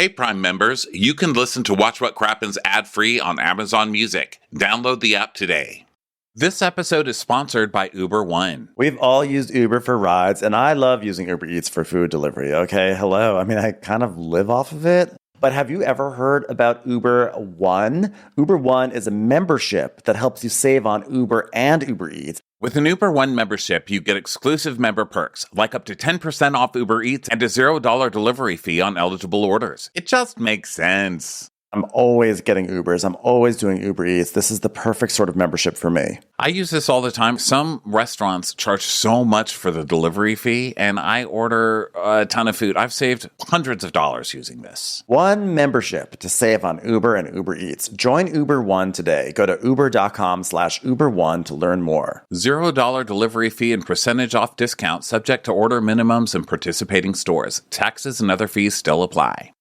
Hey, Prime members, you can listen to Watch What Crappens ad-free on Amazon Music. Download the app today. This episode is sponsored by Uber One. We've all used Uber for rides, and I love using Uber Eats for food delivery, okay? Hello. I mean, I kind of live off of it. But have you ever heard about Uber One? Uber One is a membership that helps you save on Uber and Uber Eats. With an Uber One membership, you get exclusive member perks, like up to 10% off Uber Eats and a $0 delivery fee on eligible orders. It just makes sense. I'm always getting Ubers. I'm always doing Uber Eats. This is the perfect sort of membership for me. I use this all the time. Some restaurants charge so much for the delivery fee, and I order a ton of food. I've saved hundreds of dollars using this. One membership to save on Uber and Uber Eats. Join Uber One today. Go to uber.com/Uber1 to learn more. $0 delivery fee and percentage off discount subject to order minimums and participating stores. Taxes and other fees still apply.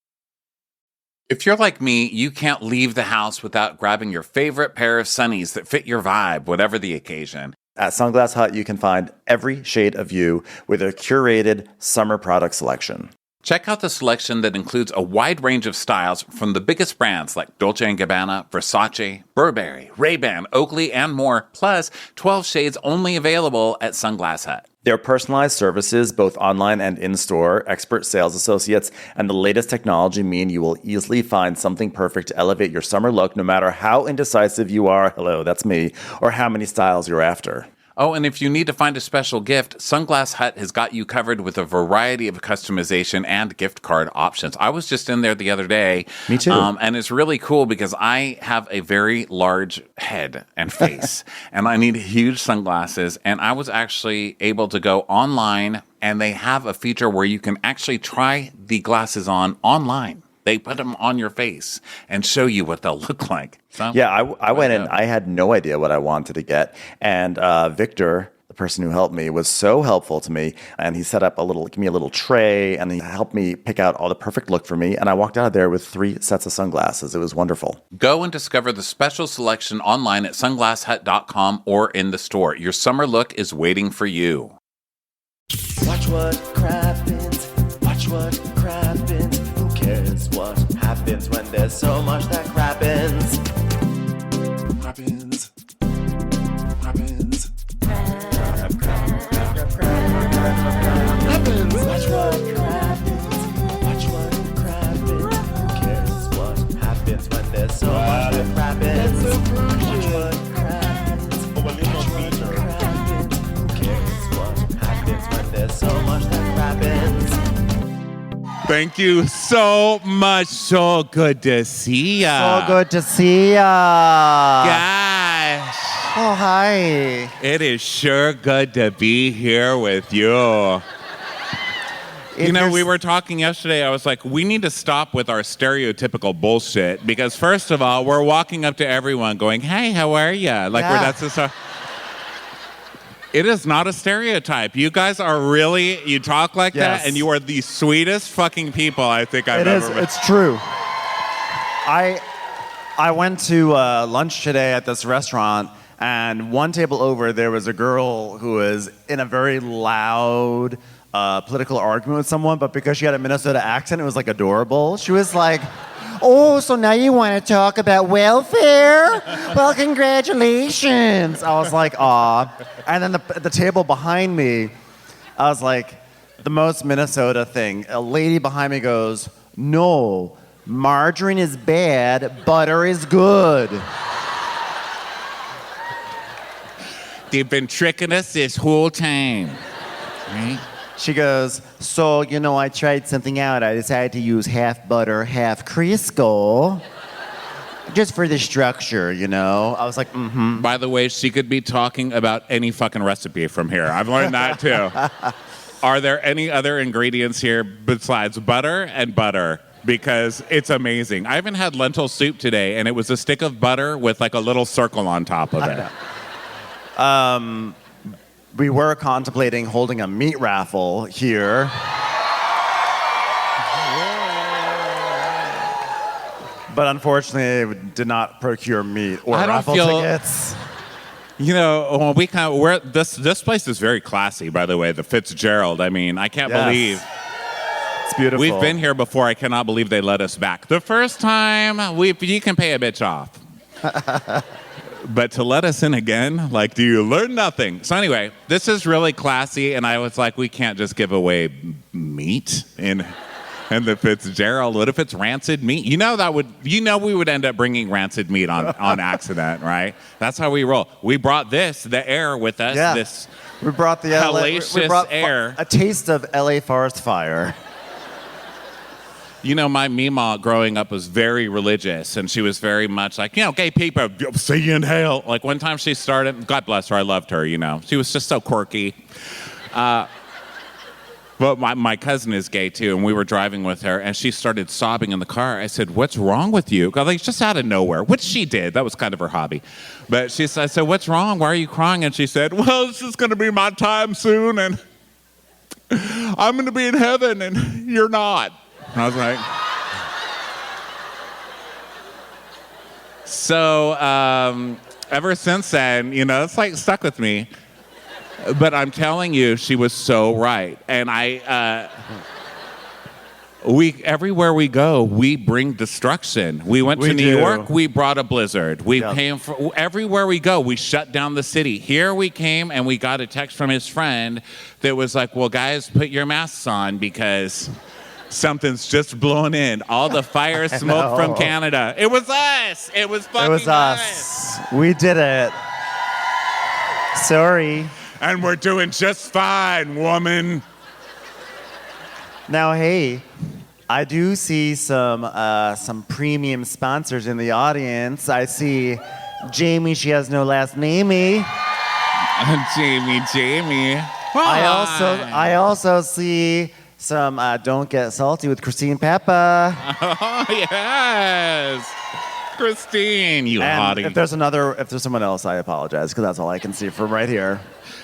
If you're like me, you can't leave the house without grabbing your favorite pair of sunnies that fit your vibe, whatever the occasion. At Sunglass Hut, you can find every shade of you with a curated summer product selection. Check out the selection that includes a wide range of styles from the biggest brands like Dolce & Gabbana, Versace, Burberry, Ray-Ban, Oakley, and more, plus 12 shades only available at Sunglass Hut. Their personalized services, both online and in-store, expert sales associates, and the latest technology mean you will easily find something perfect to elevate your summer look no matter how indecisive you are, hello, that's me, or how many styles you're after. Oh, and if you need to find a special gift, Sunglass Hut has got you covered with a variety of customization and gift card options. I was just in there the other day. Me too. And it's really cool because I have a very large head and face, and I need huge sunglasses. And I was actually able to go online, and they have a feature where you can actually try the glasses on online. They put them on your face and show you what they'll look like. So, yeah, I went in. I had no idea what I wanted to get. And Victor, the person who helped me, was so helpful to me. And he set up gave me a little tray, and he helped me pick out all the perfect look for me. And I walked out of there with 3 sets of sunglasses. It was wonderful. Go and discover the special selection online at sunglasshut.com or in the store. Your summer look is waiting for you. Watch what crappens. Watch what crappens. Cares what happens when there's so much that crappens. Crappens. Crappens. Crappens. Watch what crappens. Watch what crappens. Who cares what happens when there's so much that crappens? Watch what crappens. Watch what crappens. Who cares what happens when there's so much that crappens? Thank you so much. So good to see ya. So good to see ya. Gosh. Oh, hi. It is sure good to be here with you. We were talking yesterday. I was like, we need to stop with our stereotypical bullshit because, first of all, we're walking up to everyone going, hey, how are you? It is not a stereotype. You guys are really, you talk like that, and you are the sweetest fucking people I think I've ever met. It's true. I went to lunch today at this restaurant, and one table over, there was a girl who was in a very loud political argument with someone, but because she had a Minnesota accent, it was like adorable. She was like, oh, so now you want to talk about welfare? Well, congratulations. I was like, aw. And then the table behind me, I was like, the most Minnesota thing. A lady behind me goes, no, margarine is bad, butter is good. They've been tricking us this whole time, right? She goes, so, I tried something out. I decided to use half butter, half Crisco. Just for the structure, I was like, mm-hmm. By the way, she could be talking about any fucking recipe from here. I've learned that, too. Are there any other ingredients here besides butter and butter? Because it's amazing. I haven't had lentil soup today, and it was a stick of butter with like a little circle on top of it. We were contemplating holding a meat raffle here. But unfortunately, it did not procure meat or raffle tickets. This place is very classy, by the way, the Fitzgerald. I mean, I can't believe. It's beautiful. We've been here before. I cannot believe they let us back. The first time, you can pay a bitch off. But to let us in again, like, do you learn nothing? So anyway, this is really classy, and I was like, we can't just give away meat in the Fitzgerald. What if it's rancid meat? We would end up bringing rancid meat on accident, right? That's how we roll. We brought the air with us. Yeah. This We brought the hellacious air. A taste of LA forest fire. My Mima growing up was very religious, and she was very much like, gay people, see you in hell. Like one time she started, God bless her, I loved her, She was just so quirky. But my cousin is gay too, and we were driving with her, and she started sobbing in the car. I said, "What's wrong with you?" Like just out of nowhere, which she did. That was kind of her hobby. But I said, "What's wrong? Why are you crying?" And she said, "Well, it's just going to be my time soon, and I'm going to be in heaven, and you're not." And I was like, so ever since then, it's like stuck with me. But I'm telling you, she was so right. And everywhere we go, we bring destruction. We went to New York, we brought a blizzard. Everywhere we go, we shut down the city. Here we came and we got a text from his friend that was like, well, guys, put your masks on because something's just blown in. All the fire smoke from Canada. It was us. It was fucking us. We did it. Sorry. And we're doing just fine, woman. Now, hey, I do see some premium sponsors in the audience. I see Jamie, she has no last namey. Jamie. I also see some Don't Get Salty with Christine Peppa. Oh, yes. Christine, you and hottie. If there's someone else, I apologize, because that's all I can see from right here.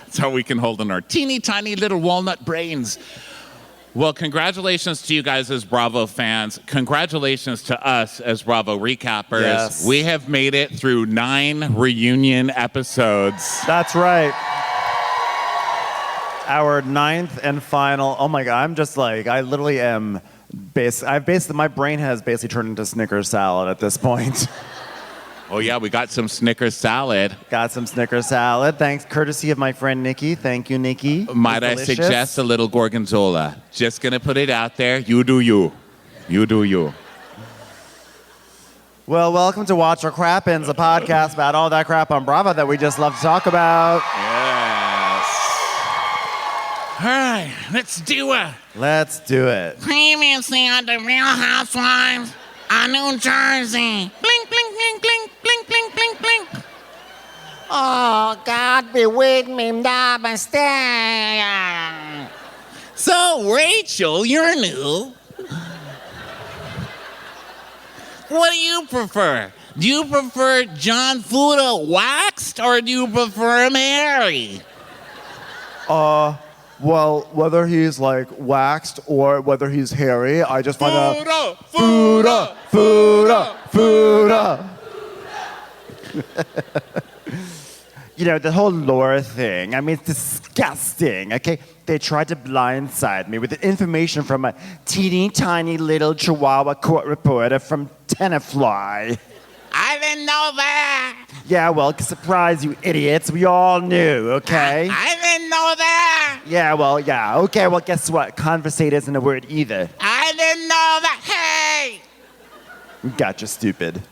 That's how we can hold in our teeny tiny little walnut brains. Well, congratulations to you guys as Bravo fans. Congratulations to us as Bravo recappers. Yes. We have made it through 9 reunion episodes. That's right. Our 9th and final. Oh my God, I'm just like, I literally am. My brain has basically turned into Snickers salad at this point. Oh yeah, we got some Snickers salad. Got some Snickers salad. Thanks, courtesy of my friend Nikki. Thank you, Nikki. Might I suggest a little gorgonzola? Just gonna put it out there. You do you. You do you. Well, welcome to Watch Our Crappens, a podcast about all that crap on Bravo that we just love to talk about. Yes. All right, let's do it. Let's do it. Previously on the Real Housewives of New Jersey. Blink, blink, blink, blink, blink, blink, blink, blink. Oh, God be with me, namaste. So, Rachel, you're new. What do you prefer? Do you prefer John Fuda waxed or do you prefer him hairy? Well, whether he's like waxed or whether he's hairy, I just find out. Fuda. The whole lore thing. I mean, it's disgusting, okay? They tried to blindside me with the information from a teeny tiny little Chihuahua court reporter from Tenafly. I didn't know that. Yeah, well, surprise, you idiots. We all knew, okay? I didn't know that. Yeah, well, yeah. Okay, well, guess what? Conversate isn't a word either. I didn't know that. Hey! Gotcha, stupid.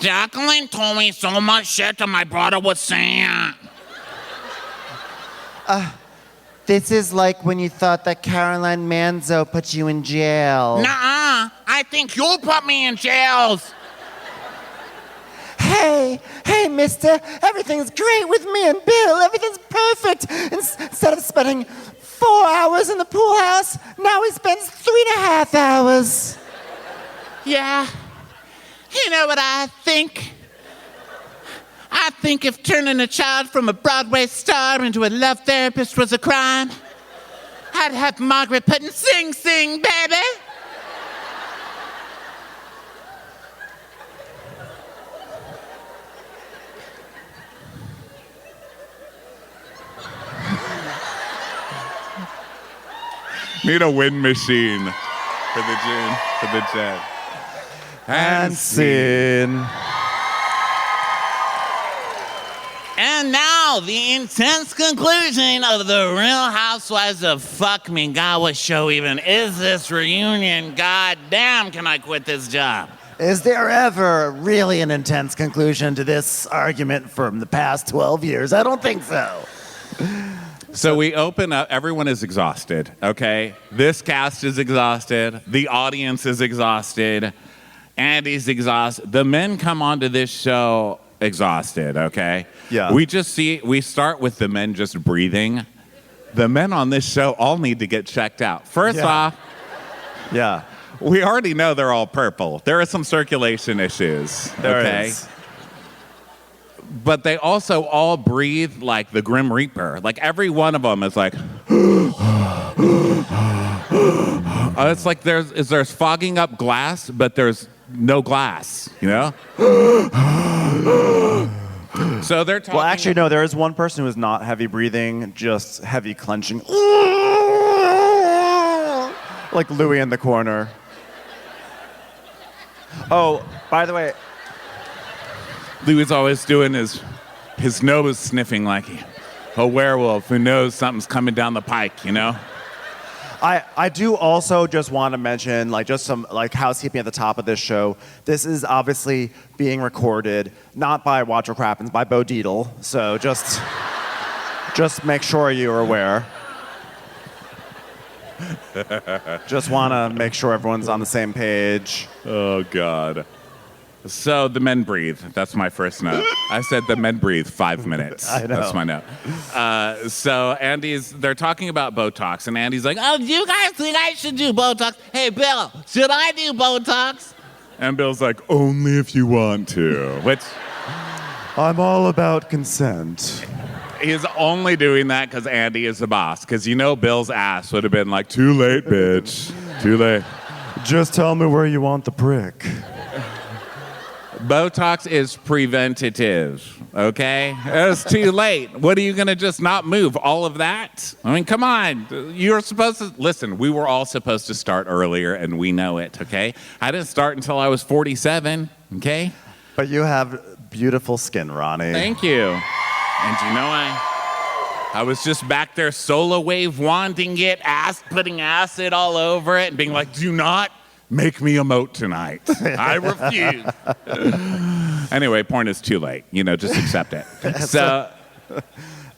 Jacqueline told me so much shit that my brother was saying. This is like when you thought that Caroline Manzo put you in jail. Nuh-uh. I think you put me in jails. Hey, mister, everything's great with me and Bill. Everything's perfect. Instead of spending 4 hours in the pool house, now he spends 3.5 hours. Yeah. You know what I think? I think if turning a child from a Broadway star into a love therapist was a crime, I'd have Margaret put in Sing Sing, baby. Need a wind machine for the jet. And scene. And now, the intense conclusion of the Real Housewives of Fuck Me. God, what show even is this reunion? God damn, can I quit this job? Is there ever really an intense conclusion to this argument from the past 12 years? I don't think so. So we open up, everyone is exhausted, okay? This cast is exhausted. The audience is exhausted. Andy's exhausted. The men come onto this show exhausted, okay? Yeah. We start with the men just breathing. The men on this show all need to get checked out. First off, Yeah. we already know they're all purple. There are some circulation issues, There is. But they also all breathe like the Grim Reaper. Like every one of them is like, it's like there's fogging up glass, but there's no glass, you know? So they're talking. Well, actually, no, there is one person who is not heavy breathing, just heavy clenching. Like Louis in the corner. Oh, by the way, Louis always doing his nose sniffing like a werewolf who knows something's coming down the pike, you know? I do also just want to mention, like, just some like housekeeping at the top of this show. This is obviously being recorded, not by Crappens, by Bo Dietl. So just make sure you're aware. Just want to make sure everyone's on the same page. Oh, God. So the men breathe. That's my first note. I said the men breathe 5 minutes. I know. That's my note. So they're talking about Botox, and Andy's like, Oh, do you guys think I should do Botox? Hey, Bill, should I do Botox? and Bill's like, only if you want to. Which I'm all about consent. he's only doing that because Andy is the boss. Because you know Bill's ass would have been like, too late, bitch. Too late. Just tell me where you want the prick. Botox is preventative, okay? It's too late. What are you going to just not move? All of that? I mean, come on. You're supposed to... Listen, we were all supposed to start earlier, and we know it, okay? I didn't start until I was 47, okay? But you have beautiful skin, Ronnie. Thank you. And you know, I was just back there solo wave wanting it, putting acid all over it, and being like, do not make me emote tonight. I refuse. Anyway, porn is too late. You know, just accept it. So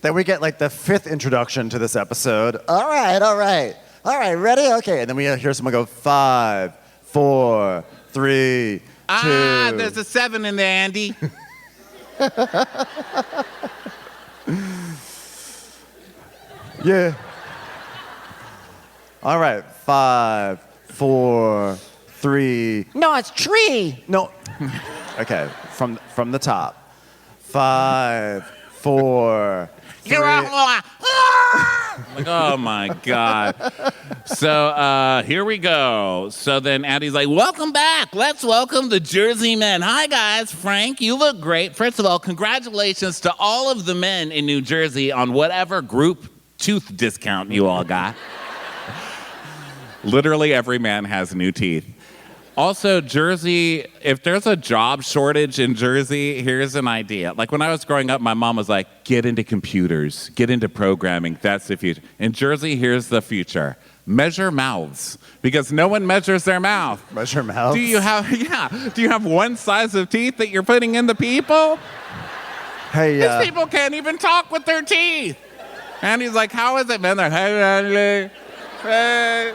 Then we get like the 5th introduction to this episode. All right, ready? Okay, and then we hear someone go 5, 4, 3, 2. There's a 7 in there, Andy. Yeah. All right, 5, 4, 3. No, it's tree. No. Okay, from the top. 5, 4, 3. You're wrong. like, oh my God. So here we go. So then Andy's like, welcome back. Let's welcome the Jersey men. Hi, guys. Frank, you look great. First of all, congratulations to all of the men in New Jersey on whatever group tooth discount you all got. Literally every man has new teeth. Also, Jersey, if there's a job shortage in Jersey, here's an idea. Like when I was growing up, my mom was like, get into computers, get into programming. That's the future. In Jersey, here's the future. Measure mouths, because no one measures their mouth. Measure mouths? Do you have one size of teeth that you're putting in the people? Hey, These people can't even talk with their teeth. And he's like, how is it, man? They're like, hey.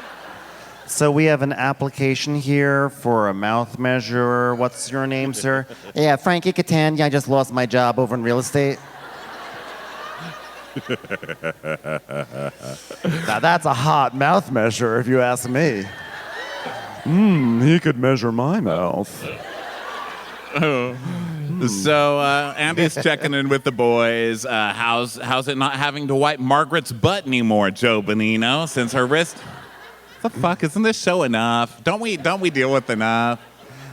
So we have an application here for a mouth measurer. What's your name, sir? Yeah, Frankie Catania. I just lost my job over in real estate. Now that's a hot mouth measure, if you ask me. He could measure my mouth. So Andy's checking in with the boys. How's it not having to wipe Margaret's butt anymore, Joe Bonino, since her wrist... The fuck, isn't this show enough? Don't we deal with enough?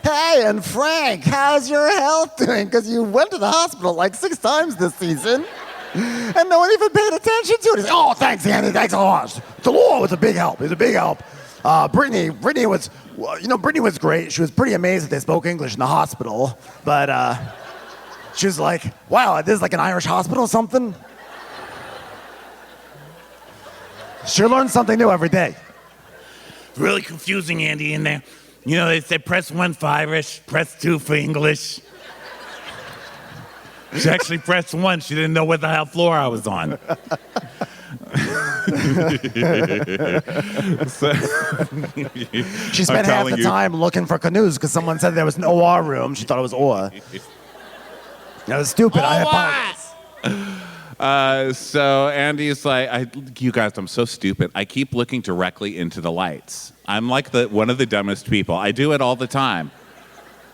Hey, and Frank, how's your health doing? Because you went to the hospital like 6 times this season. And no one even paid attention to it. He's like, oh, thanks, Andy. Thanks a lot. Delore was a big help. He's a big help. Brittany was, Brittany was great. She was pretty amazed that they spoke English in the hospital. But she was like, wow, this is like an Irish hospital or something? She learns something new every day. Really confusing, Andy, in there. You know, they say press 1 for Irish, press 2 for English. She actually pressed 1. She didn't know what the hell floor I was on. She spent half the time looking for canoes because someone said there was an OR room. She thought it was OR. That was stupid. I apologize. So Andy's like, you guys, I'm so stupid. I keep looking directly into the lights. I'm like one of the dumbest people. I do it all the time.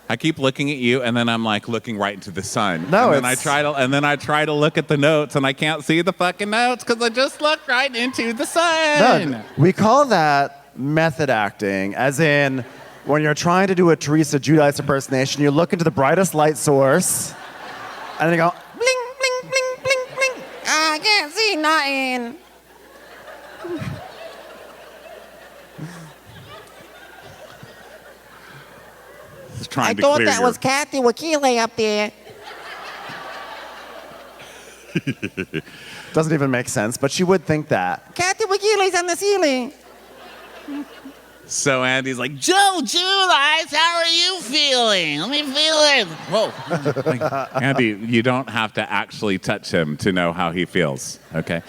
I keep looking at you, and then I'm like looking right into the sun. No, and then I try to look at the notes, and I can't see the fucking notes because I just looked right into the sun. No, we call that method acting, as in when you're trying to do a Teresa Giudice impersonation, you look into the brightest light source, and then you go, bling, bling, bling, bling, bling. I can't see nothing. I thought that was Kathy Wakile up there. Doesn't even make sense, but she would think that. Kathy Wakile's on the ceiling. So Andy's like, Joe Giudice, how are you feeling? Let me feel it. Whoa. Andy, you don't have to actually touch him to know how he feels, okay?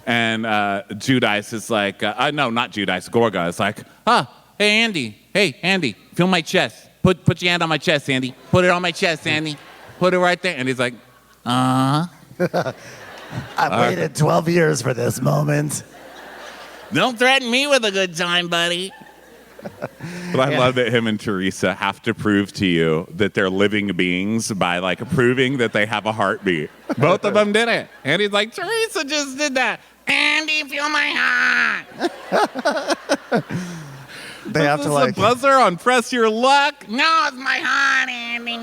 And Giudice is like, no, not Giudice, Gorga is like, hey, Andy, feel my chest. Put your hand on my chest, Andy. Put it on my chest, Andy. Put it right there. And he's like, I've waited 12 years for this moment. Don't threaten me with a good time, buddy. But I love that him and Teresa have to prove to you that they're living beings by like proving that they have a heartbeat. Both of them did it. And he's like, Teresa just did that. Andy, feel my heart. They have to like the buzzer on Press Your Luck. No, it's my heart, Andy.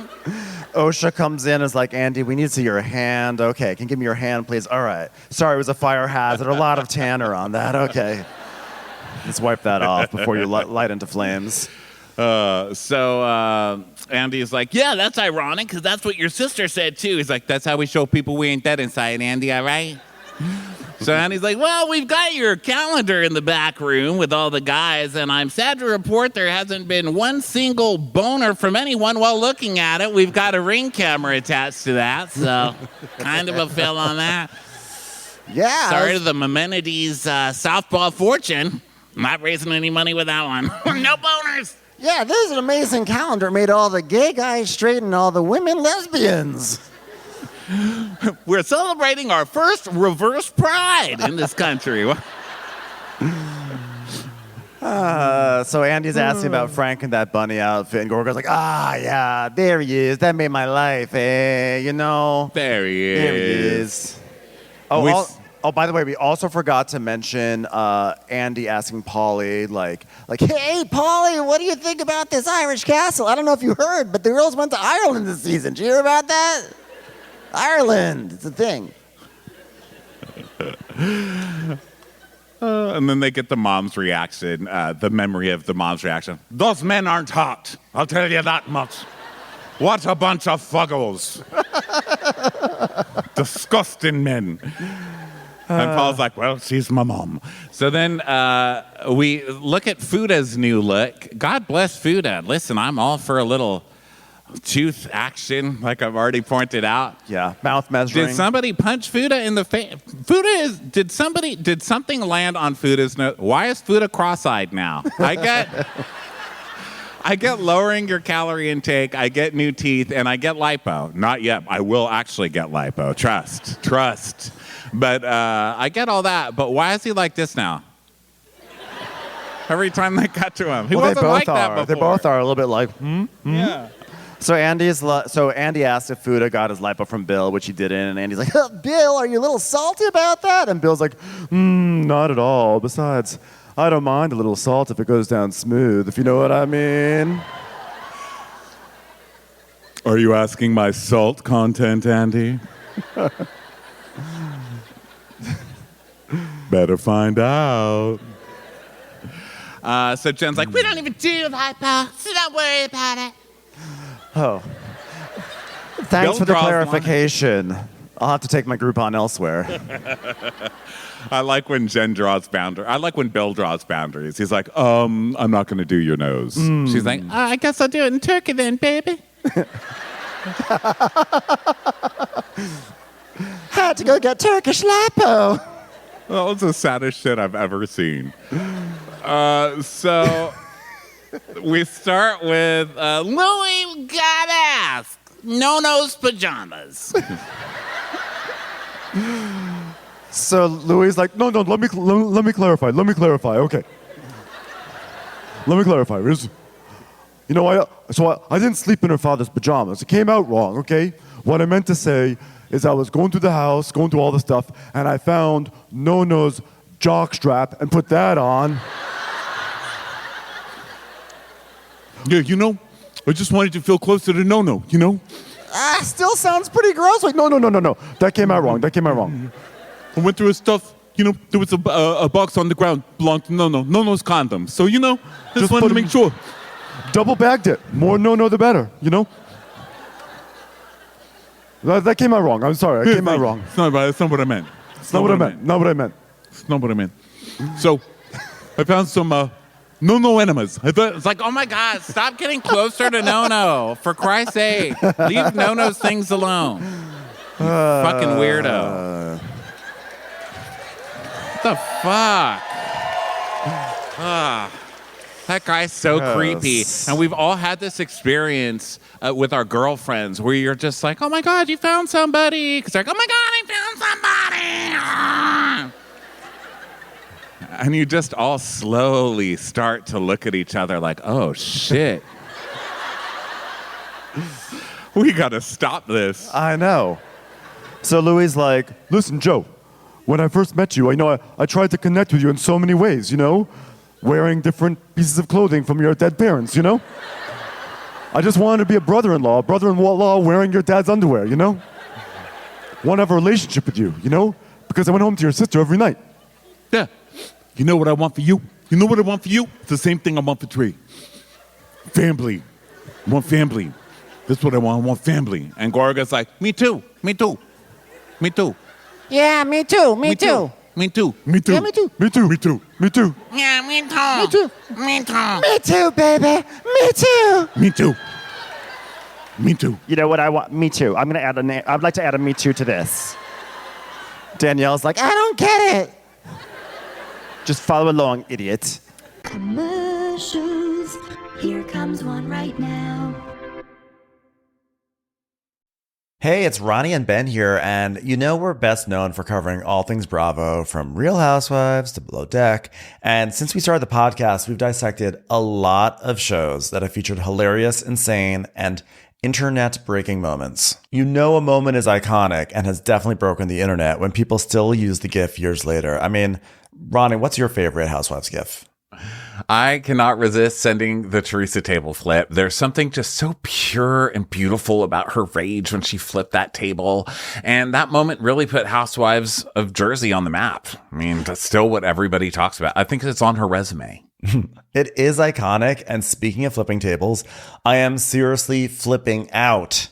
OSHA comes in and is like, Andy, we need to see your hand. Okay, can you give me your hand, please? All right. Sorry, it was a fire hazard. A lot of tanner on that. Okay. Let's wipe that off before you light into flames. So Andy's like, Yeah, that's ironic, because that's what your sister said, too. he's like, that's how we show people we ain't dead inside, Andy, all right? So Andy's like, well, we've got your calendar in the back room with all the guys, and I'm sad to report there hasn't been one single boner from anyone while looking at it. We've got a Ring camera attached to that, so kind of a fail on that. Yeah. Sorry to the Maimonides softball fortune. I'm not raising any money with that one. No boners. Yeah, this is an amazing calendar made all the gay guys straight and all the women lesbians. We're celebrating our first reverse pride in this country. So Andy's asking about Frank and that bunny outfit, and Gorga's like, yeah, there he is. That made my life, you know. There he is. There he is. Oh, by the way, we also forgot to mention Andy asking Polly, like, hey, Polly, what do you think about this Irish castle? I don't know if you heard, but the girls went to Ireland this season. Did you hear about that? Ireland, it's a thing. And then they get the mom's reaction, the memory of the mom's reaction. Those men aren't hot. I'll tell you that much. What a bunch of fuggles. Disgusting men. And Paul's like, well, she's my mom. So then we look at Fuda's new look. God bless Fuda. Listen, I'm all for a little tooth action, like I've already pointed out. Yeah, mouth measuring. Did somebody punch Fuda in the face? Did something land on Fuda's nose? Why is Fuda cross-eyed now? I get lowering your calorie intake, I get new teeth, and I get lipo. Not yet. I will actually get lipo. Trust. But I get all that. But why is he like this now? Every time they cut to him. He wasn't like that before. They both are a little bit like, Yeah. So Andy asked if Fuda got his lipo from Bill, which he didn't, and Andy's like, Bill, are you a little salty about that? And Bill's like, not at all. Besides, I don't mind a little salt if it goes down smooth, if you know what I mean. Are you asking my salt content, Andy? Better find out. So Jen's like, We don't even do lipo, so don't worry about it. Oh. Thanks Bill for the draws clarification. I'll have to take my Groupon elsewhere. I like when Jen draws boundaries. I like when Bill draws boundaries. He's like, I'm not going to do your nose. She's like, I guess I'll do it in Turkey then, baby. Had to go get Turkish lipo. that was the saddest shit I've ever seen. So we start with Louis gotta ask. No-no's pajamas. So Louis like, no, let me clarify. Okay. Let me clarify. You know, I didn't sleep in her father's pajamas. It came out wrong, okay? What I meant to say is I was going through the house, going through all the stuff, and I found No-No's jock strap and put that on. Yeah, you know, I just wanted to feel closer to No-No, you know? Still sounds pretty gross. Like, no. That came out wrong. I went through his stuff. You know, there was a box on the ground belonged to No-No. No-No's condom. So, you know, just wanted to make sure. Double bagged it. More No, the better, you know? That came out wrong. I'm sorry. It came out wrong. It's not what I meant. It's not what I meant. Not what I meant. It's not what I meant. So, I found some No enemas. It's like, oh my God, stop getting closer to No-No. For Christ's sake. Leave No-No's things alone. You fucking weirdo. What the fuck? That guy's so creepy. And we've all had this experience with our girlfriends where you're just like, oh my God, you found somebody. Because they're like, oh my God, I found somebody. And you just all slowly start to look at each other like, oh, shit. We got to stop this. I know. So Louis like, listen, Joe, when I first met you, I tried to connect with you in so many ways, you know? Wearing different pieces of clothing from your dead parents, you know? I just wanted to be a brother-in-law wearing your dad's underwear, you know? Want to have a relationship with you, you know? Because I went home to your sister every night. Yeah. You know what I want for you? You know what I want for you? It's the same thing I want for Tree. Family. I want family. That's what I want. I want family. And Gorga's like, me too. Yeah, me too. Me too. Yeah, me too. Me too. Yeah, me Me too. too. Yeah, me too. Me too, baby. Me too. You know what I want? Me too. I'm gonna add a name. I'd like to add a me too to this. Danielle's like, I don't get it. just follow along, idiot. Commercials. Here comes one right now. Hey, it's Ronnie and Ben here, and you know we're best known for covering all things Bravo, from Real Housewives to Below Deck. And since we started the podcast, we've dissected a lot of shows that have featured hilarious, insane, and internet-breaking moments. You know a moment is iconic and has definitely broken the internet when people still use the GIF years later. I mean, Ronnie, what's your favorite Housewives GIF? I cannot resist sending the Teresa table flip. There's something just so pure and beautiful about her rage when she flipped that table. And that moment really put Housewives of Jersey on the map. I mean, that's still what everybody talks about. I think it's on her resume. It is iconic. And speaking of flipping tables, I am seriously flipping out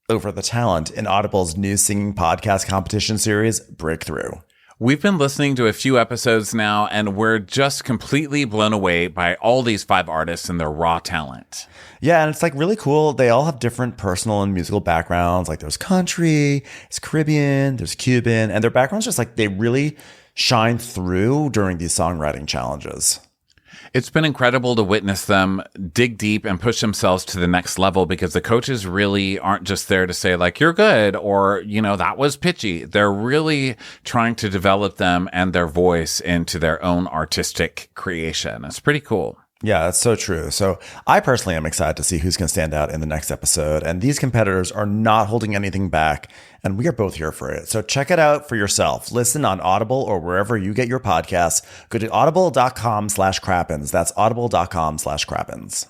over the talent in Audible's new singing podcast competition series, Breakthrough. We've been listening to a few episodes now, and we're just completely blown away by all these 5 artists and their raw talent. Yeah, and it's like really cool. They all have different personal and musical backgrounds. Like there's country, there's Caribbean, there's Cuban, and their backgrounds just like they really shine through during these songwriting challenges. It's been incredible to witness them dig deep and push themselves to the next level, because the coaches really aren't just there to say like, you're good, or, you know, that was pitchy. They're really trying to develop them and their voice into their own artistic creation. It's pretty cool. Yeah, that's so true. So I personally am excited to see who's going to stand out in the next episode. And these competitors are not holding anything back. And we are both here for it. So check it out for yourself. Listen on Audible or wherever you get your podcasts. Go to audible.com/Crappens. That's audible.com/Crappens.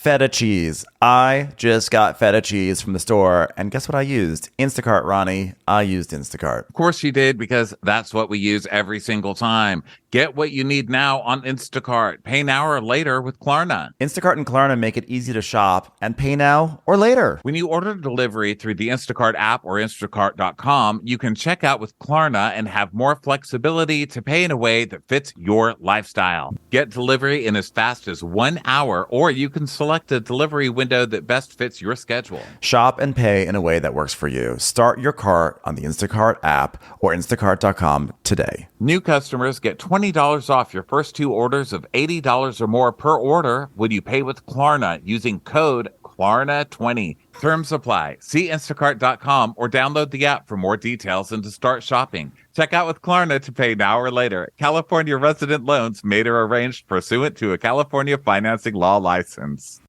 Feta cheese. I just got feta cheese from the store, and guess what I used? Instacart, Ronnie. I used Instacart. Of course you did, because that's what we use every single time. Get what you need now on Instacart. Pay now or later with Klarna. Instacart and Klarna make it easy to shop and pay now or later. When you order delivery through the Instacart app or Instacart.com, you can check out with Klarna and have more flexibility to pay in a way that fits your lifestyle. Get delivery in as fast as 1 hour, or you can select a delivery window that best fits your schedule. Shop and pay in a way that works for you. Start your cart on the Instacart app or Instacart.com today. New customers get $20 off your first 2 orders of $80 or more per order when you pay with Klarna using code Klarna20. Terms apply. See Instacart.com or download the app for more details and to start shopping. Check out with Klarna to pay now or later. California resident loans made or arranged pursuant to a California financing law license.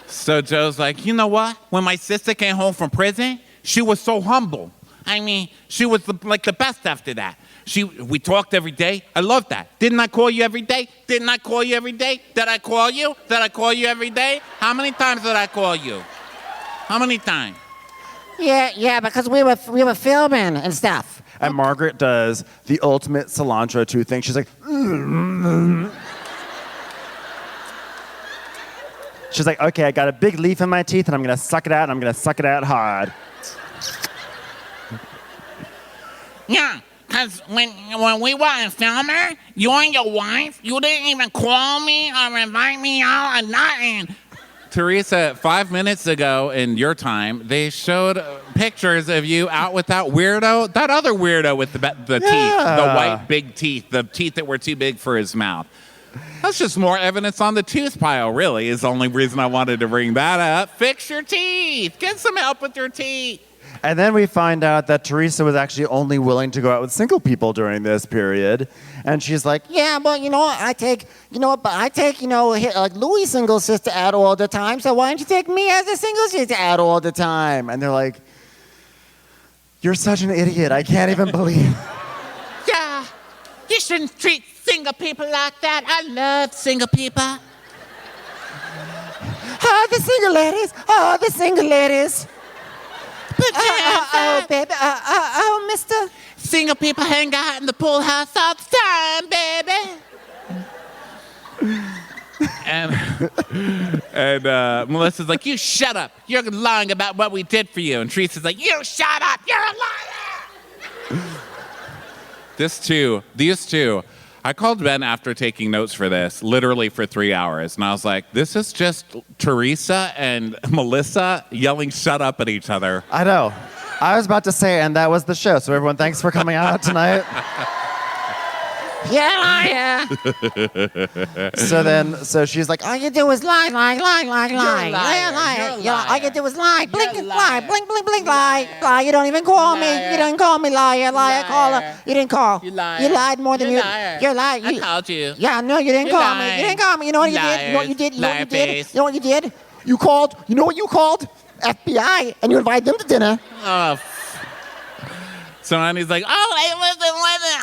So Joe's like, you know what? When my sister came home from prison, she was so humble. I mean, she was like the best after that. We talked every day. I loved that. Didn't I call you every day? Didn't I call you every day? Did I call you? Did I call you every day? How many times did I call you? How many times? Yeah, because we were filming and stuff. And Margaret does the ultimate cilantro tooth thing. She's like, she's like, okay, I got a big leaf in my teeth, and I'm gonna suck it out, and I'm gonna suck it out hard. Yeah, because when we were in filming, you and your wife, you didn't even call me or invite me out or nothing. Teresa, 5 minutes ago in your time, they showed pictures of you out with that weirdo, that other weirdo with the teeth, the white big teeth, the teeth that were too big for his mouth. That's just more evidence on the tooth pile, really, is the only reason I wanted to bring that up. Fix your teeth. Get some help with your teeth. And then we find out that Teresa was actually only willing to go out with single people during this period. And she's like, yeah, but I take Louis' single sister out all the time, so why don't you take me as a single sister out all the time? and they're like, you're such an idiot. I can't even believe. Yeah, you shouldn't treat single people like that. I love single people. The single ladies. Oh, the single ladies. Put your hands up. Baby. Mister. Single people hang out in the pool house all the time, baby. And Melissa's like, you shut up. You're lying about what we did for you. And Teresa's like, you shut up. You're a liar. These two. I called Ben after taking notes for this, literally for 3 hours. And I was like, this is just Teresa and Melissa yelling shut up at each other. I know. I was about to say, and that was the show. So everyone, thanks for coming out tonight. Yeah. So she's like, all you do is lie. All you do is lie. Blink, lie. You don't even call me. You don't call me liar. Caller. You didn't call. You liar. You lied more than you. You're lying. I called you. Yeah, no, you didn't call me. You didn't call me. You know what you did? You know what you did? You called. You know what you called? FBI, and you invited them to dinner. Oh. So Annie's like, oh, hey, listen,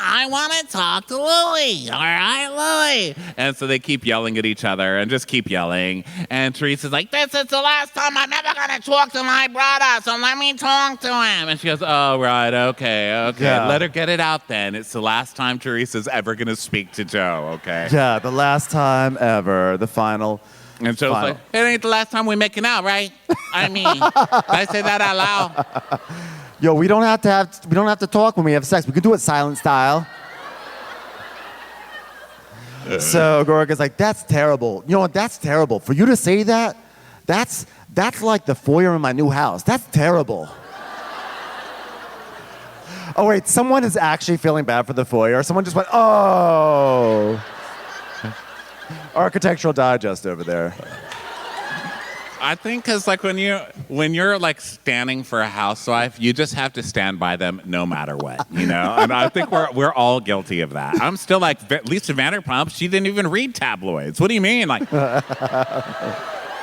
I want to talk to Louie. All right, Louie. And so they keep yelling at each other and just keep yelling. And Teresa's like, this is the last time I'm ever going to talk to my brother, so let me talk to him. And she goes, oh, right, okay. Yeah. Let her get it out then. It's the last time Teresa's ever going to speak to Joe, okay? Yeah, the last time ever, the final. And Joe's like, it ain't the last time we're making out, right? I mean, I say that out loud. Yo, we don't have to talk when we have sex. We can do it silent style. So Gorga's like, that's terrible. You know what? That's terrible. For you to say that, that's like the foyer in my new house. That's terrible. Oh, wait, someone is actually feeling bad for the foyer. Someone just went, oh. Architectural Digest over there. I think because like when you're like standing for a housewife, you just have to stand by them no matter what, you know. And I think we're all guilty of that. I'm still like Lisa Vanderpump. She didn't even read tabloids. What do you mean, like?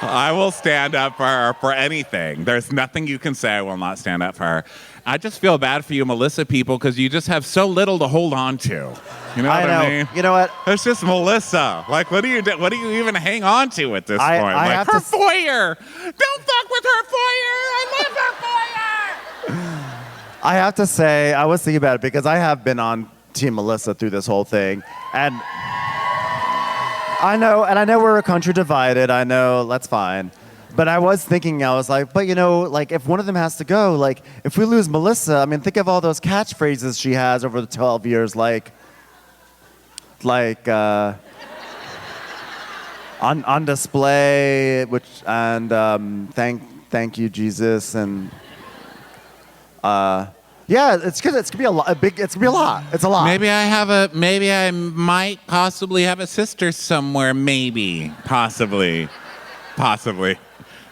I will stand up for her for anything. There's nothing you can say I will not stand up for her. I just feel bad for you, Melissa people, because you just have so little to hold on to. You know what I mean? You know what? It's just Melissa. Like, what do you even hang on to at this point? I Like, have her to foyer. Don't fuck with her foyer. I love her foyer. I have to say, I was thinking about it because I have been on Team Melissa through this whole thing. And I know we're a country divided. I know, that's fine. But I was thinking, I was like, but like if one of them has to go, like if we lose Melissa, I mean, think of all those catchphrases she has over the 12 years, like on display, thank you, Jesus, and yeah, it's gonna be a lot. It's gonna be a lot. It's a lot. Maybe I might possibly have a sister somewhere. Maybe, possibly.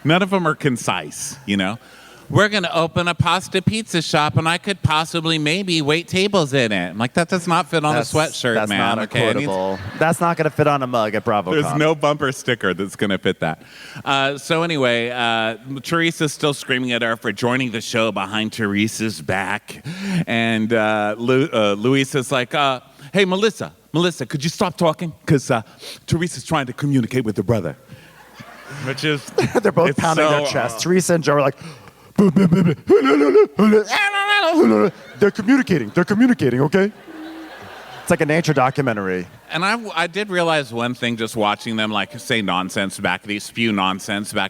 None of them are concise, We're going to open a pasta pizza shop, and I could possibly maybe wait tables in it. I'm like, that does not fit on a sweatshirt, that's man. Not quotable. That's not going to fit on a mug at BravoCon. There's no bumper sticker that's going to fit that. So anyway, Teresa's still screaming at her for joining the show behind Teresa's back. And Luis is like, hey, Melissa, could you stop talking? Because Teresa's trying to communicate with her brother. Which is... They're both pounding their chests. Teresa and Joe are like... They're communicating, okay? It's like a nature documentary. And I did realize one thing just watching them spew nonsense back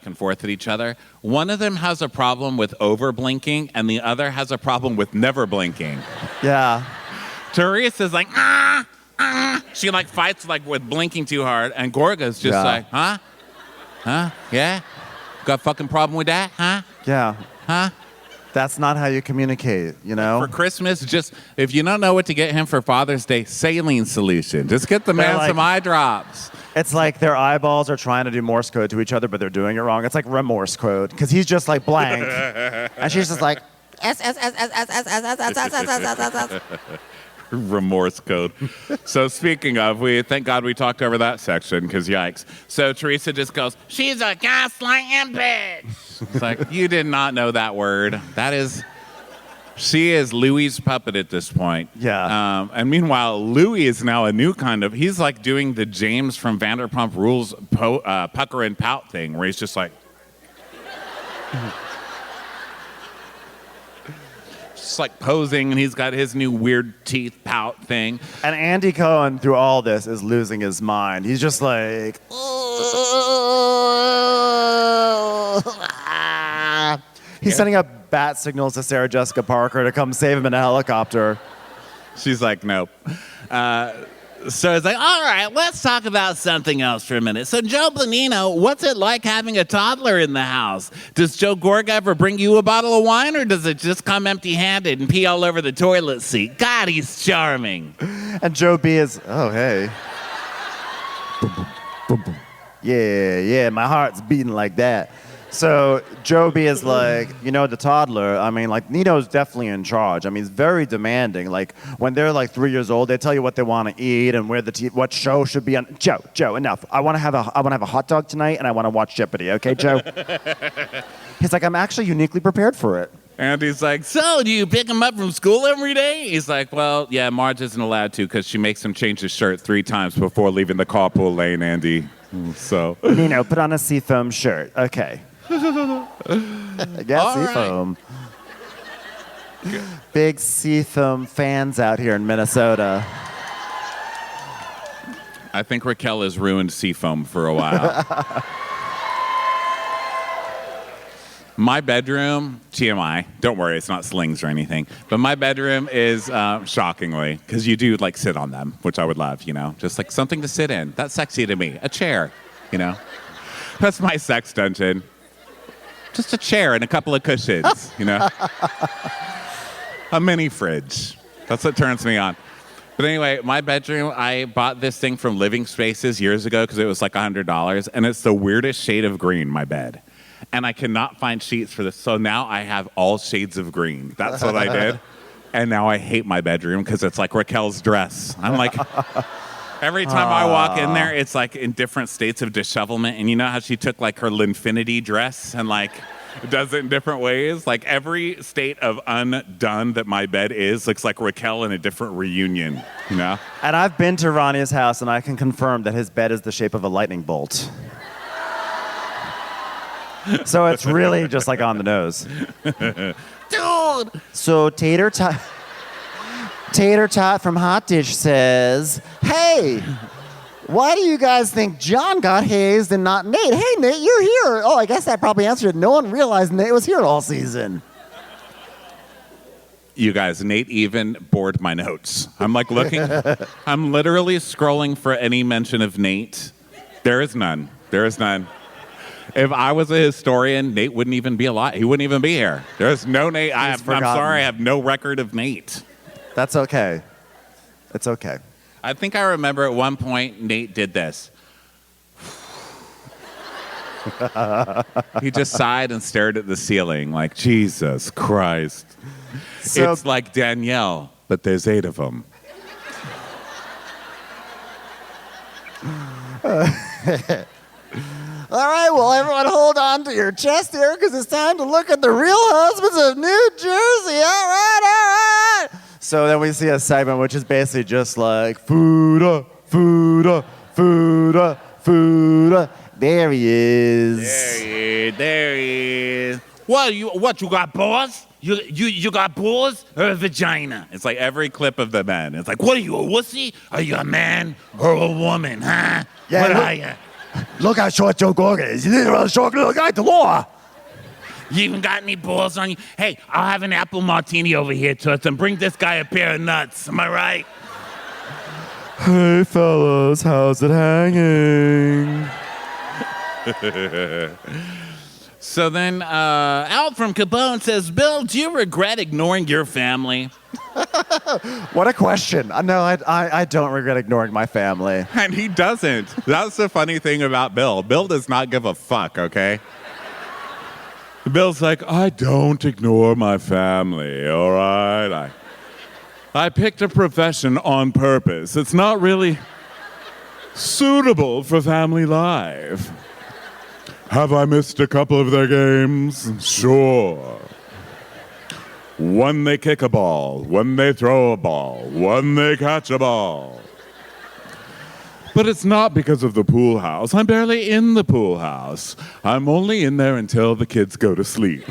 and forth at each other. One of them has a problem with over blinking and the other has a problem with never blinking. Yeah. Teresa's like, She fights with blinking too hard, and Gorga's just like, huh? Yeah? Got a fucking problem with that, huh? Yeah. Huh? That's not how you communicate, For Christmas, just, if you don't know what to get him for Father's Day, saline solution. Just get the man some eye drops. It's like their eyeballs are trying to do Morse code to each other, but they're doing it wrong. It's like remorse code, because he's just like blank. And she's just like, S. Remorse code. So speaking of, thank God we talked over that section, because yikes. So Teresa just goes, she's a gaslighting bitch. It's like, you did not know that word. She is Louis' puppet at this point. Yeah. And meanwhile, Louis is now a new kind of, he's like doing the James from Vanderpump Rules pucker and pout thing, where he's just like, posing, and he's got his new weird teeth pout thing. And Andy Cohen, through all this, is losing his mind. He's just like... He's sending up bat signals to Sarah Jessica Parker to come save him in a helicopter. She's like, nope. So it's like, all right, let's talk about something else for a minute. So Joe Bonino, what's it like having a toddler in the house? Does Joe Gorga ever bring you a bottle of wine, or does it just come empty-handed and pee all over the toilet seat? God, he's charming. And Joe B is, oh, hey. Yeah, my heart's beating like that. So Joe B is like, the toddler, I mean, Nino's definitely in charge. I mean, he's very demanding. When they're 3 years old, they tell you what they want to eat and where what show should be on. Joe, enough. I want to have a hot dog tonight, and I want to watch Jeopardy. Okay, Joe? He's like, I'm actually uniquely prepared for it. And he's like, so do you pick him up from school every day? He's like, well, yeah, Marge isn't allowed to because she makes him change his shirt 3 times before leaving the carpool lane, Andy. So Nino, put on a seafoam shirt. Okay. Yeah, seafoam. Right. Big seafoam fans out here in Minnesota. I think Raquel has ruined seafoam for a while. My bedroom, TMI, don't worry, it's not slings or anything, but my bedroom is, shockingly, because you do, sit on them, which I would love, just something to sit in. That's sexy to me. A chair, That's my sex dungeon. Just a chair and a couple of cushions, A mini fridge. That's what turns me on. But anyway, my bedroom, I bought this thing from Living Spaces years ago because it was $100, and it's the weirdest shade of green, my bed. And I cannot find sheets for this, so now I have all shades of green. That's what I did. And now I hate my bedroom because it's like Raquel's dress. I'm like, Every time I walk in there, it's like in different states of dishevelment. And you know how she took like her Linfinity dress and like does it in different ways? Like every state of undone that my bed is looks like Raquel in a different reunion, you know? And I've been to Ronnie's house, and I can confirm that his bed is the shape of a lightning bolt. So it's really just like on the nose. Dude! So Tater Tot from Hot Dish says, hey, why do you guys think John got hazed and not Nate? Hey, Nate, you're here. Oh, I guess that probably answered it. No one realized Nate was here all season. You guys, Nate even bored my notes. I'm like looking, I'm literally scrolling for any mention of Nate. There is none. There is none. If I was a historian, Nate wouldn't even be alive. He wouldn't even be here. There's no Nate. I'm sorry, I have no record of Nate. That's okay. It's okay. I think I remember at one point Nate did this. He just sighed and stared at the ceiling like, Jesus Christ. So, it's like Danielle, but there's 8 of them. All right, well, everyone hold on to your chest here because it's time to look at the Real Husbands of New Jersey. All right, all right. So then we see a segment which is basically just like, food, food, food, food. There he is. There he is. What, you got balls? You got balls or a vagina? It's like every clip of the men. It's like, What are you, a wussy? Are you a man or a woman, huh? Yeah, what look- are you? Look how short Joe Gorga is. You need a really short little guy to law. You even got any balls on you? Hey, I'll have an apple martini over here, Toots, and bring this guy a pair of nuts. Am I right? Hey, fellas, how's it hanging? So then Al from Cabone says, Bill, do you regret ignoring your family? What a question. No, I don't regret ignoring my family. And he doesn't. That's the funny thing about Bill. Bill does not give a fuck, okay? Bill's like, I don't ignore my family, all right? I picked a profession on purpose. It's not really suitable for family life. Have I missed a couple of their games? Sure. One they kick a ball, one they throw a ball, one they catch a ball. But it's not because of the pool house. I'm barely in the pool house. I'm only in there until the kids go to sleep.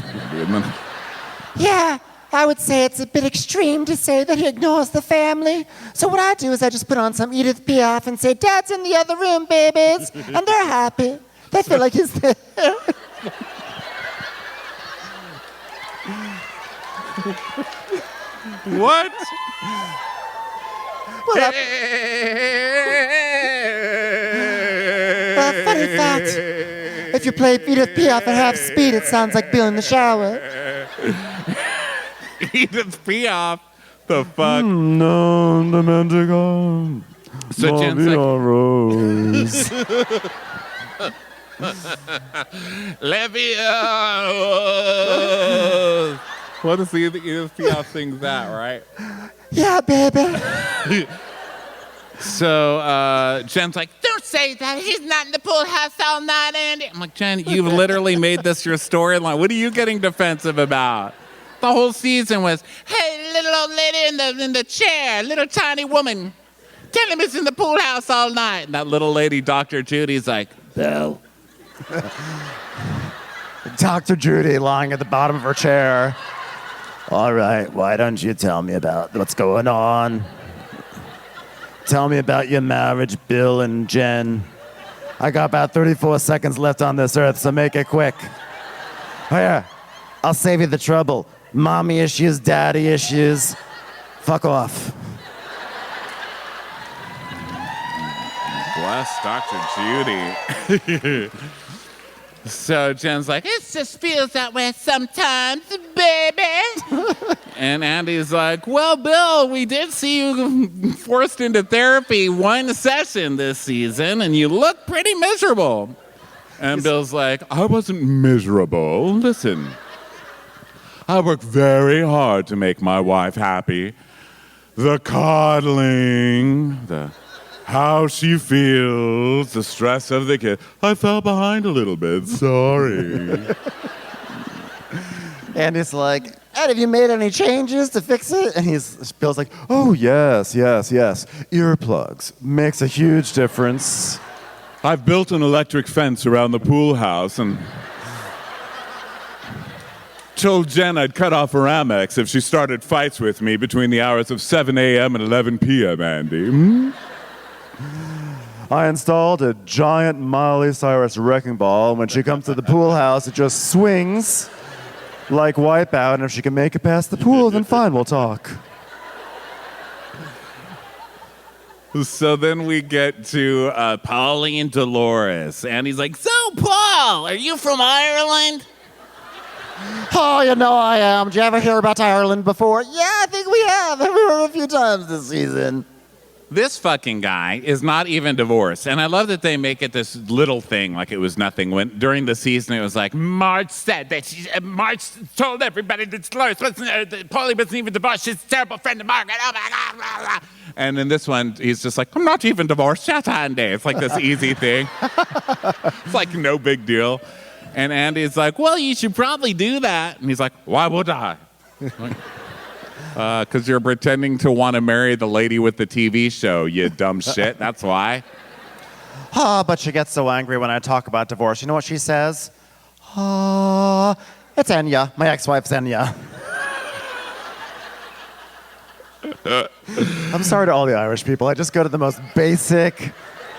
Yeah, I would say it's a bit extreme to say that he ignores the family. So what I do is I just put on some Edith Piaf and say, Dad's in the other room, babies. And they're happy. They feel like he's there. What? Well, funny fact, if you play Edith Piaf at half speed, it sounds like Bill in the shower. Edith Piaf. The fuck? No, the Mendigo. So Jen's like, Rose. Leviosa. What is the Edith Piaf sings that, right? Yeah, baby. So Jen's like, Don't say that. He's not in the pool house all night, Andy. I'm like, Jen, you've literally made this your storyline. What are you getting defensive about? The whole season was, Hey, little old lady in the chair, little tiny woman. Tell him he's in the pool house all night. and that little lady, Dr. Judy's like, Bill. Dr. Judy lying at the bottom of her chair. All right, why don't you tell me about what's going on? Tell me about your marriage, Bill and Jen. I got about 34 seconds left on this earth, so make it quick. Here, I'll save you the trouble. Mommy issues, daddy issues. Fuck off. bless Dr. Judy. So Jen's like, It just feels that way sometimes, baby. and Andy's like, well, Bill, we did see you forced into therapy one session this season, and you look pretty miserable. And Bill's like, I wasn't miserable. Listen, I worked very hard to make my wife happy. The coddling, the how she feels, the stress of the kid. I fell behind a little bit, sorry. And he's like, "And have you made any changes to fix it?" And Bill's like, "Oh, yes. Earplugs. Makes a huge difference." I've built an electric fence around the pool house and told Jen I'd cut off her Amex if she started fights with me between the hours of 7 a.m. and 11 p.m., Andy. I installed a giant Miley Cyrus wrecking ball. When she comes to the pool house, it just swings like Wipeout. And if she can make it past the pool, then fine, we'll talk. So then we get to Paulie and Dolores. And he's like, so, Paul, are you from Ireland? Oh, you know I am. Did you ever hear about Ireland before? Yeah, I think we have. We were a few times this season. This fucking guy is not even divorced. And I love that they make it this little thing like it was nothing. When during the season, it was like, Marge said that Marge told everybody that Paulie wasn't even divorced. She's a terrible friend of Margaret. Oh, my God. Blah, blah. And in this one, he's just like, I'm not even divorced yet, Andy. It's like this easy thing. It's like no big deal. And Andy's like, well, you should probably do that. And he's like, why would I? Because you're pretending to want to marry the lady with the TV show, you dumb shit. That's why. But she gets so angry when I talk about divorce. You know what she says? It's Enya. My ex-wife's Enya. I'm sorry to all the Irish people. I just go to the most basic,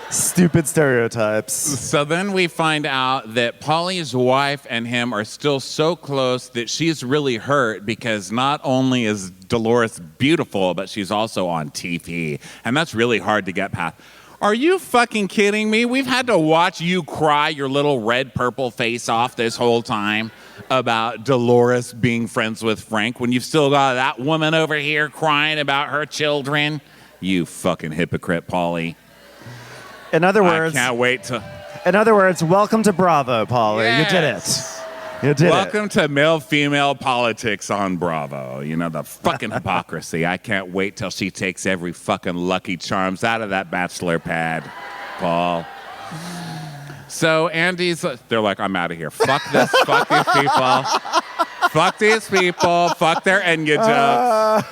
stupid stereotypes. So then we find out that Paulie's wife and him are still so close that she's really hurt because not only is Dolores beautiful, but she's also on TV. And that's really hard to get past. Are you fucking kidding me? We've had to watch you cry your little red-purple face off this whole time about Dolores being friends with Frank when you've still got that woman over here crying about her children. You fucking hypocrite, Paulie. In other words, I can't wait to... In other words, welcome to Bravo, Paulie. Yes. You did it. You did Welcome it. to male-female politics on Bravo. You know, the fucking hypocrisy. I can't wait till she takes every fucking Lucky Charms out of that bachelor pad, Paul. So Andy's, they're like, I'm out of here. Fuck this. Fuck these people. Fuck these people. Fuck their Enya jokes.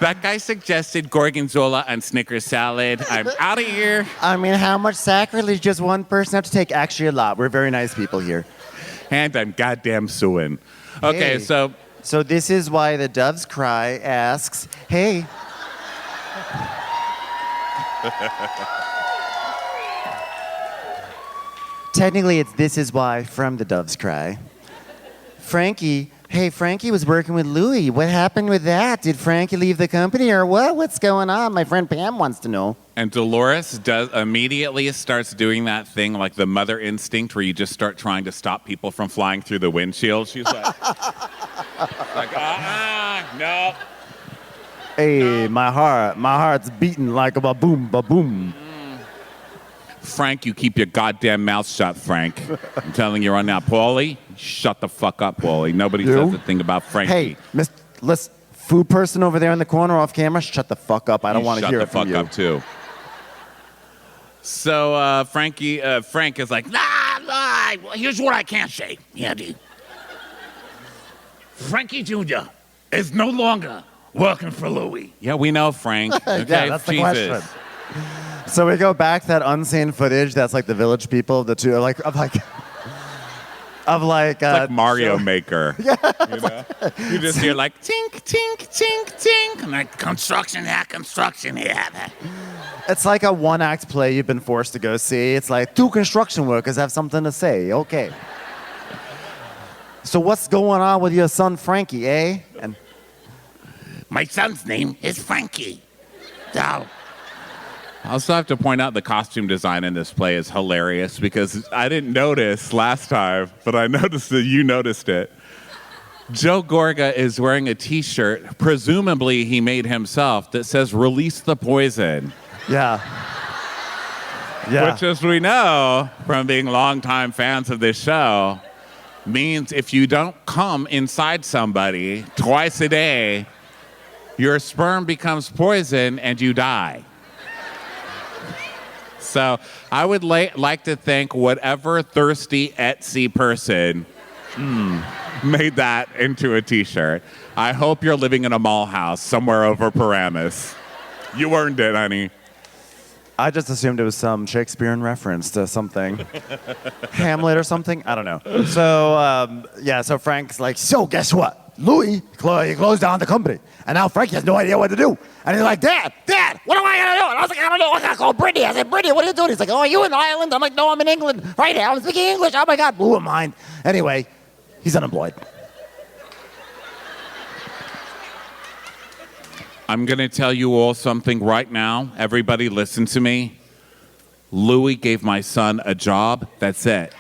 That guy suggested gorgonzola and Snickers salad. I'm out of here. I mean, how much sacrilege does one person have to take? Actually, a lot. We're very nice people here. And I'm goddamn suing. Okay, Hey. so So this is why the Doves Cry asks, hey. Technically, it's This Is Why from the Doves Cry. Frankie was working with Louis. What happened with that? Did Frankie leave the company or what? What's going on? My friend Pam wants to know. And Dolores immediately starts doing that thing like the mother instinct where you just start trying to stop people from flying through the windshield. She's like, no. Hey, my heart's beating like a ba-boom, ba-boom. Frank, you keep your goddamn mouth shut, Frank. I'm telling you right now. Paulie, shut the fuck up, Paulie. Nobody says a thing about Frankie. Hey, let's food person over there in the corner off camera, shut the fuck up. I don't want to hear it from you. Shut the fuck up, too. So Frank is like, nah, here's what I can't say, Andy. Frankie Jr. is no longer working for Louis. Yeah, we know, Frank. Okay, Yeah, that's the question. So we go back to that unseen footage that's like the Village People, the two, like like Mario Maker. Yeah. You know? You just hear like, tink, tink, tink, tink. And like, construction here. It's like a one-act play you've been forced to go see. It's like two construction workers have something to say. Okay. So what's going on with your son Frankie, eh? And My son's name is Frankie. So, I also have to point out the costume design in this play is hilarious because I didn't notice last time, but I noticed that you noticed it. Joe Gorga is wearing a T-shirt, presumably he made himself, that says "Release the Poison." yeah. Yeah. Which, as we know from being longtime fans of this show, means if you don't come inside somebody twice a day, your sperm becomes poison and you die. So I would like to thank whatever thirsty Etsy person made that into a T-shirt. I hope you're living in a mall house somewhere over Paramus. You earned it, honey. I just assumed it was some Shakespearean reference to something. Hamlet or something? I don't know. So, so Frank's like, so guess what? Louis, he closed down the company. And now Frankie has no idea what to do. And he's like, Dad, what am I going to do? And I was like, I don't know. I got to call Brittany. I said, Brittany, what are you doing? He's like, oh, are you in Ireland? I'm like, no, I'm in England right now. I'm speaking English. Oh, my God, blew my mind. Anyway, he's unemployed. I'm going to tell you all something right now. Everybody listen to me. Louis gave my son a job. That's it.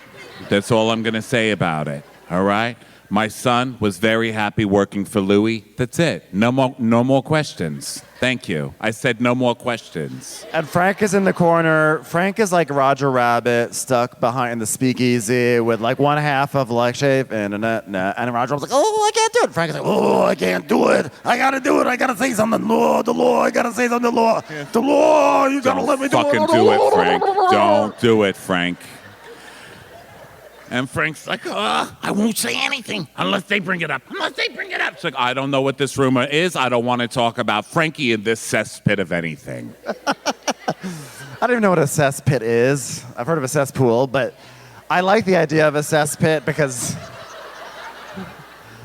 That's all I'm going to say about it. All right? My son was very happy working for Louis. That's it. No more questions. Thank you. I said no more questions. And Frank is in the corner. Frank is like Roger Rabbit stuck behind the speakeasy with like one half of like shave and Roger was like, oh, I can't do it. Frank is like, oh, I can't do it. I got to do it. I got to say something. The law. I got to say something. The law. You got to let me do it. Don't fucking do it, Frank. Don't do it, Frank. And Frank's like, I won't say anything unless they bring it up. It's like, I don't know what this rumor is. I don't want to talk about Frankie in this cesspit of anything. I don't even know what a cesspit is. I've heard of a cesspool, but I like the idea of a cesspit because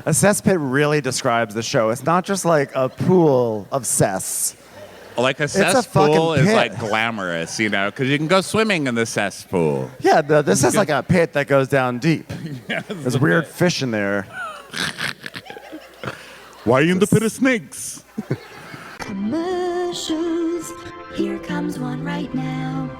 a cesspit really describes the show. It's not just like a pool of cess. Like a cesspool is like glamorous, you know, because you can go swimming in the cesspool. Yeah, this is like a pit that goes down deep. There's weird fish in there. Why are you in the pit of snakes? Commercials. Here comes one right now.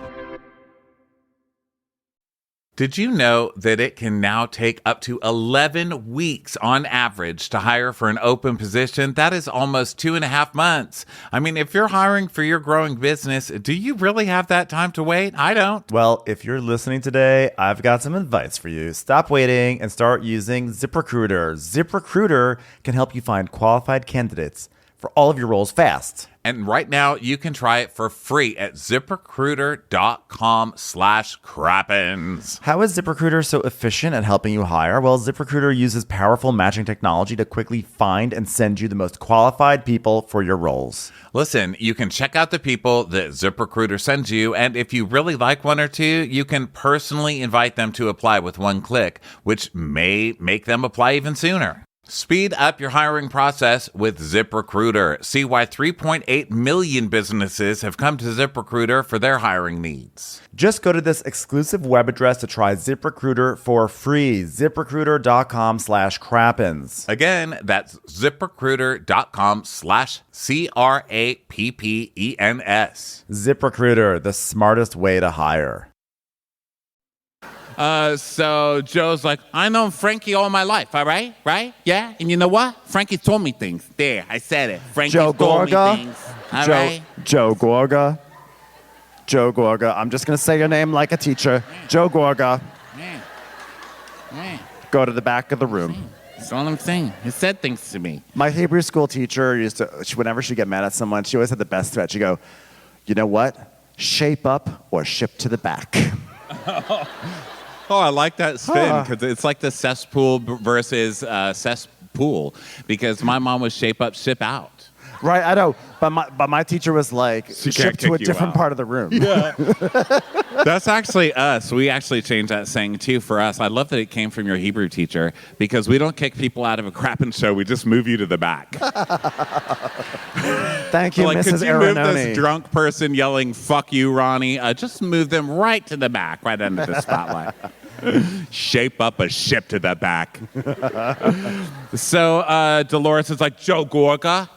Did you know that it can now take up to 11 weeks on average to hire for an open position? That is almost 2.5 months. I mean, if you're hiring for your growing business, do you really have that time to wait? I don't. Well, if you're listening today, I've got some advice for you. Stop waiting and start using ZipRecruiter. ZipRecruiter can help you find qualified candidates for all of your roles fast. And right now, you can try it for free at ZipRecruiter.com/Crappens. How is ZipRecruiter so efficient at helping you hire? Well, ZipRecruiter uses powerful matching technology to quickly find and send you the most qualified people for your roles. Listen, you can check out the people that ZipRecruiter sends you, and if you really like one or two, you can personally invite them to apply with one click, which may make them apply even sooner. Speed up your hiring process with ZipRecruiter. See why 3.8 million businesses have come to ZipRecruiter for their hiring needs. Just go to this exclusive web address to try ZipRecruiter for free. ZipRecruiter.com/Crappens. Again, that's ZipRecruiter.com/Crappens. ZipRecruiter, the smartest way to hire. So Joe's like, I know Frankie all my life, all right? Right? Yeah? And you know what? Frankie told me things. There, I said it. Frankie told me things. All right? Joe Gorga. I'm just going to say your name like a teacher. Joe Gorga. Yeah. Go to the back of the room. That's all I'm saying. He said things to me. My Hebrew school teacher whenever she'd get mad at someone, she always had the best threat. She'd go, you know what? Shape up or ship to the back. Oh, I like that spin because it's like the cesspool versus cesspool because my mom was shape up, ship out. Right, I know, but my teacher was like, ship to a different part of the room. Yeah. That's actually us. We actually changed that saying too for us. I love that it came from your Hebrew teacher because we don't kick people out of a Crappens show. We just move you to the back. Thank you, like, Mrs. Could you Arononi. move this drunk person yelling, fuck you, Ronnie? Just move them right to the back, right under the spotlight. Shape up a ship to the back. So Dolores is like, Joe Gorga.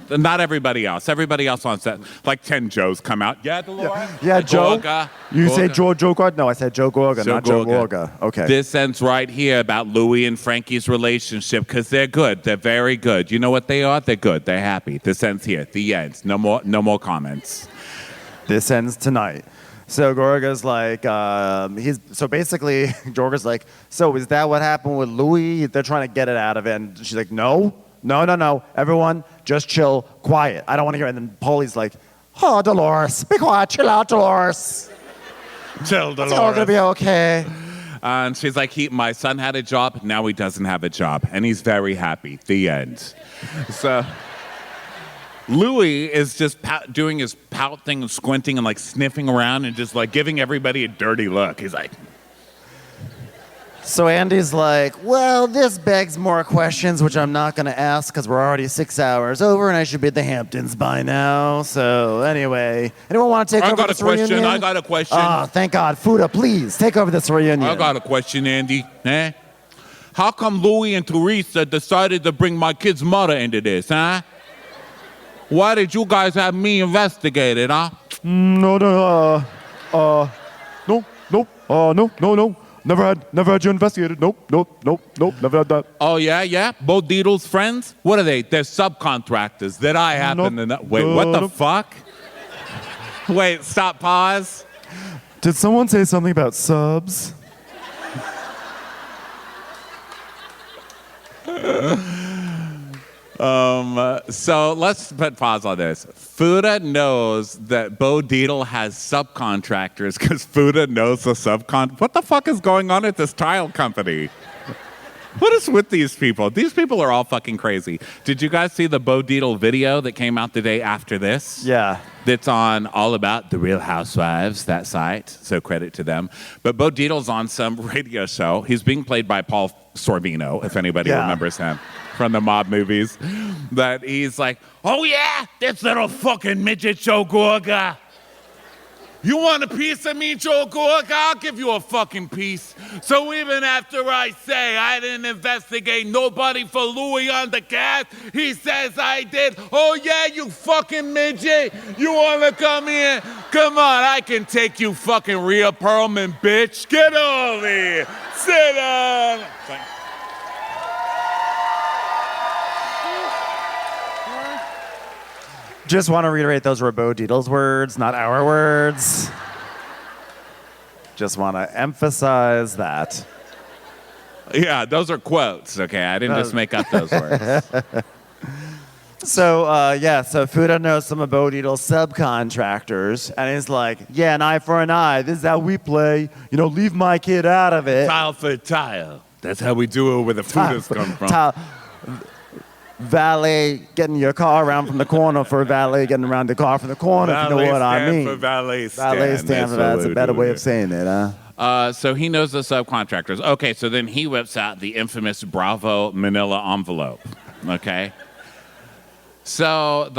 Not everybody else. Everybody else on set. Like 10 Joes come out. Yeah, Dolores? Yeah, Joe. Gorga. You say Joe Gorga? No, I said Joe Gorga, not Joe Gorga. Okay. This ends right here about Louis and Frankie's relationship because they're good. They're very good. You know what they are? They're good. They're happy. This ends here. The end. No more comments. This ends tonight. So Gorga's like, basically Gorga's like, so is that what happened with Louis? They're trying to get it out of it. And she's like, no. Everyone, just chill, quiet. I don't want to hear it. And then Paulie's like, Oh, Dolores, be quiet, chill out, Dolores. Chill, It's all gonna be okay. And she's like, my son had a job, now he doesn't have a job, and he's very happy. The end. So Louis is just doing his pout thing and squinting and like sniffing around and just like giving everybody a dirty look. He's like, So Andy's like, well, this begs more questions, which I'm not going to ask because we're already 6 hours over and I should be at the Hamptons by now. So anyway, anyone want to take over this reunion? I got a question. Oh, thank God. Fuda, please, take over this reunion. I got a question, Andy. How come Louis and Teresa decided to bring my kid's mother into this, huh? Why did you guys have me investigated, huh? No. Never had you investigated. Nope. Never had that. Oh, yeah? Bo Dietl's friends? What are they? They're subcontractors that I happen to know. Wait, what the fuck? Wait, stop, pause. Did someone say something about subs? So let's put pause on this. Fuda knows that Bo Dietl has subcontractors because Fuda knows the What the fuck is going on at this tile company? What is with these people? These people are all fucking crazy. Did you guys see the Bo Dietl video that came out the day after this? Yeah. That's on All About the Real Housewives, that site. So credit to them. But Bo Dietl's on some radio show. He's being played by Paul Sorvino, if anybody remembers him from the mob movies. That he's like, oh yeah, this little fucking midget Joe Gorga. You want a piece of me, Joe Gorga? I'll give you a fucking piece. So even after I say I didn't investigate nobody for Louis on the cast, he says I did. Oh yeah, you fucking midget. You want to come here? Come on, I can take you fucking Rhea Perlman, bitch. Get over here. Sit down. Just want to reiterate those were Bo Dietl's words, not our words. Just want to emphasize that. Yeah, those are quotes, okay? I didn't just make up those words. So Fuda knows some of Bo Dietl's subcontractors, and he's like, yeah, an eye for an eye. This is how we play. You know, leave my kid out of it. Tile for tile. That's how we do it where the Fudas come from. Valet getting your car around from the corner for valet getting around the car from the corner, if you know what I mean. Valet stand. Valet stand for that. That's a better way of saying it, huh? So he knows the subcontractors. Okay, so then he whips out the infamous Bravo manila envelope. Okay? So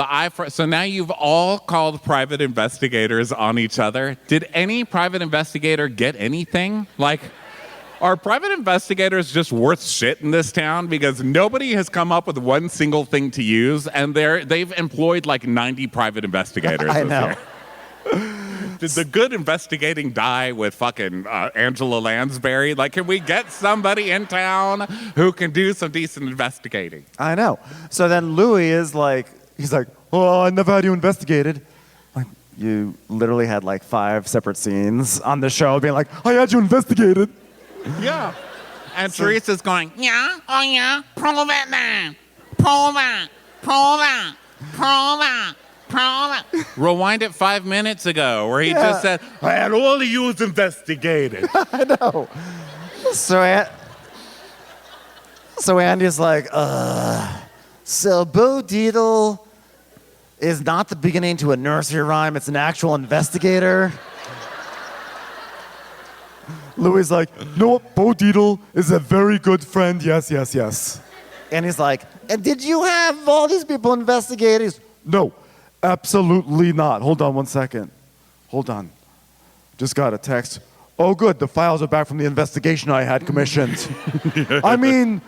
so now you've all called private investigators on each other. Did any private investigator get anything? Like, are private investigators just worth shit in this town? Because nobody has come up with one single thing to use, and they've employed like 90 private investigators. I know. Did the good investigating die with fucking Angela Lansbury? Like, can we get somebody in town who can do some decent investigating? I know. So then Louis is like, he's like, oh, I never had you investigated. Like, you literally had like 5 separate scenes on the show being like, I had you investigated. Yeah. And Teresa's going, yeah, oh yeah, prove it then. Prove it. Rewind it 5 minutes ago where he just said, I had all of you investigated. I know. So Andy's like, so Bo Dietl is not the beginning to a nursery rhyme, it's an actual investigator. Louis like, no, Bo Dietl is a very good friend. Yes. And he's like, and did you have all these people investigated? No, absolutely not. Hold on 1 second. Hold on. Just got a text. Oh, good. The files are back from the investigation I had commissioned. I mean,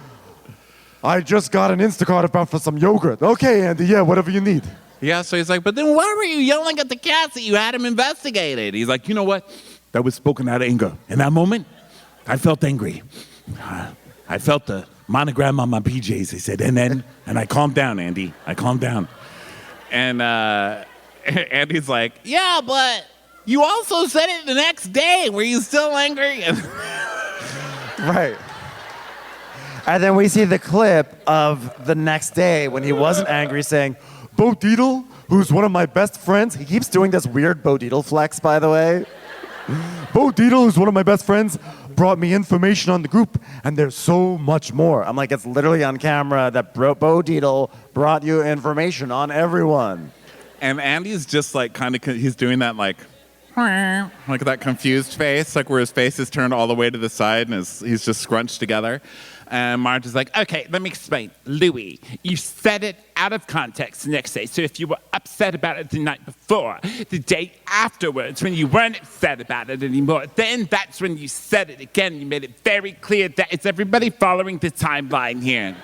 I just got an Instacart about for some yogurt. Okay, Andy, yeah, whatever you need. Yeah, so he's like, but then why were you yelling at the cats that you had him investigated? He's like, you know what? That was spoken out of anger. In that moment, I felt angry. I felt the monogram on my PJs. He said, and I calmed down, Andy. I calmed down. And Andy's like, yeah, but you also said it the next day. Were you still angry? Right. And then we see the clip of the next day when he wasn't angry saying, Bo Dietl who's one of my best friends. He keeps doing this weird Bo Dietl flex, by the way. Bo Dietl, who's one of my best friends, brought me information on the group, and there's so much more. I'm like, it's literally on camera that Bo Dietl brought you information on everyone. And Andy's just like he's doing that like that confused face, like where his face is turned all the way to the side and he's just scrunched together. And Marge is like, okay, let me explain. Louis, you said it out of context the next day. So if you were upset about it the night before, the day afterwards, when you weren't upset about it anymore, then that's when you said it again. You made it very clear that it's everybody following the timeline here.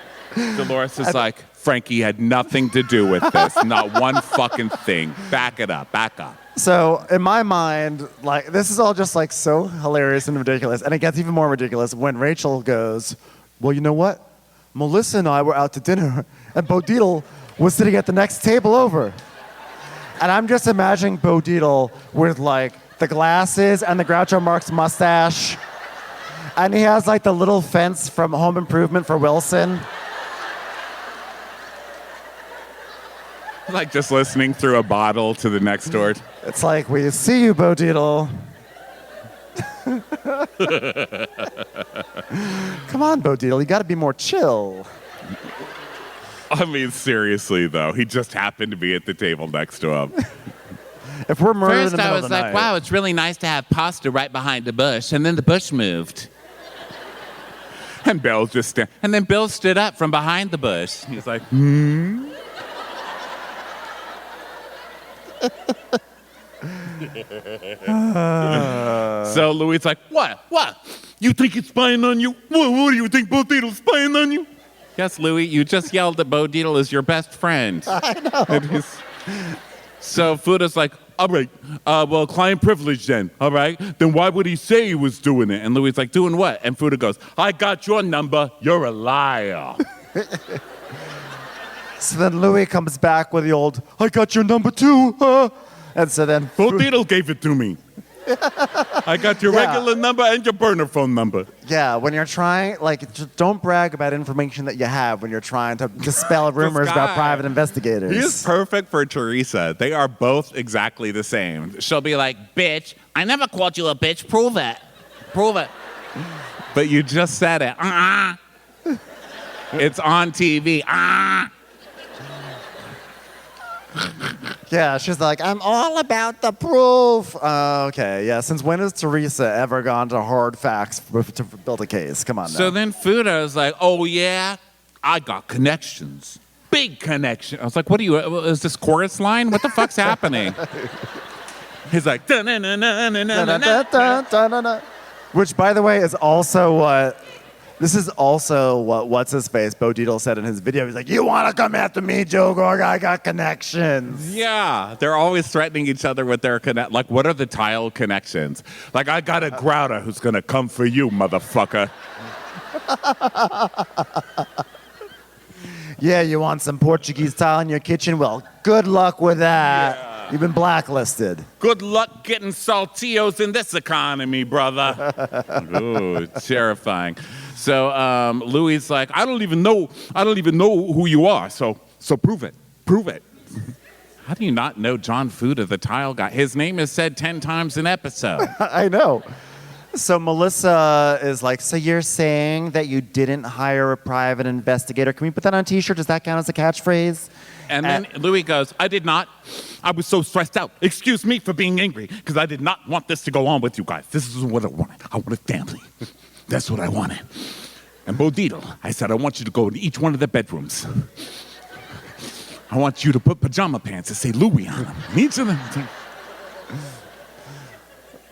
Dolores is like, Frankie had nothing to do with this. Not one fucking thing. Back it up. Back up. So in my mind, like this is all just like so hilarious and ridiculous. And it gets even more ridiculous when Rachel goes, well, you know what? Melissa and I were out to dinner, and Bo Dietl was sitting at the next table over. And I'm just imagining Bo Dietl with like the glasses and the Groucho Marx mustache. And he has like the little fence from Home Improvement for Wilson. Like just listening through a bottle to the next door. It's like, we see you, Bo Dietl. Come on, Bo Dietl, you gotta be more chill. I mean, seriously, though, he just happened to be at the table next to him. If we're murdered in First, the middle I of was the like, night. wow, it's really nice to have pasta right behind the bush. And then the bush moved. And Bill just And then Bill stood up from behind the bush. He's like, So Louis' like, what? You think he's spying on you? What do you think, Bo Dietl's spying on you? Yes, Louis, you just yelled that Bo Dietl is your best friend. I know. So Fuda's like, all right, well, client privilege then, all right? Then why would he say he was doing it? And Louis' like, doing what? And Fuda goes, I got your number, you're a liar. So then Louis comes back with the old, I got your number too, huh? And so then Bo Dietl gave it to me. I got your Yeah. regular number and your burner phone number. yeah, when you're trying, like, just don't brag about information that you have when you're trying to dispel rumors about guy. private investigators. He is perfect for Teresa. They are both exactly the same. She'll be like, bitch, I never called you a bitch. Prove it. Prove it. But you just said it. It's on TV. Yeah, she's like, I'm all about the proof. Okay, yeah. Since when has Teresa ever gone to hard facts to build a case? Come on now. So then Fuda's like, oh, yeah, I got connections. Big connection. I was like, what are you, is this chorus line? What the fuck's happening? He's like, Da-da-da-da-da-da. Which, by the way, is also what. This is also what what's-his-face, Bo Dietl, said in his video. He's like, you want to come after me, Joe Gorg? I got connections. yeah, they're always threatening each other with their like, what are the tile connections? Like, I got a grouter who's gonna come for you, motherfucker. Yeah, you want some Portuguese tile in your kitchen? Well, good luck with that. Yeah. You've been blacklisted. Good luck getting saltillos in this economy, brother. Ooh, terrifying. So Louis' like, I don't even know who you are. So prove it. How do you not know John Fuda, the tile guy? His name is said 10 times an episode. I know. So Melissa is like, so you're saying that you didn't hire a private investigator? Can we put that on a t-shirt? Does that count as a catchphrase? And then Louis goes, I did not. I was so stressed out. Excuse me for being angry, because I did not want this to go on with you guys. This is what I wanted. I wanted family. That's what I wanted. And Bo Dietl, I said, I want you to go into each one of the bedrooms. I want you to put pajama pants that say Louis on them. Each of them.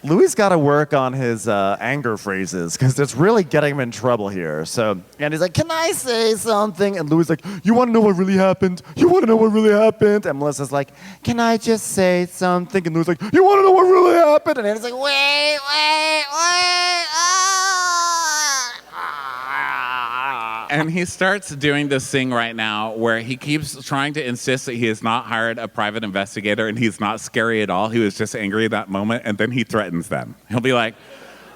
Louis got to work on his anger phrases because it's really getting him in trouble here. So, and he's like, can I say something? And Louis is like, you want to know what really happened? You want to know what really happened? And Melissa's like, can I just say something? And Louis is like, you want to know what really happened? And Andy's like, wait. And he starts doing this thing right now where he keeps trying to insist that he has not hired a private investigator and he's not scary at all. He was just angry at that moment, and then he threatens them. He'll be like,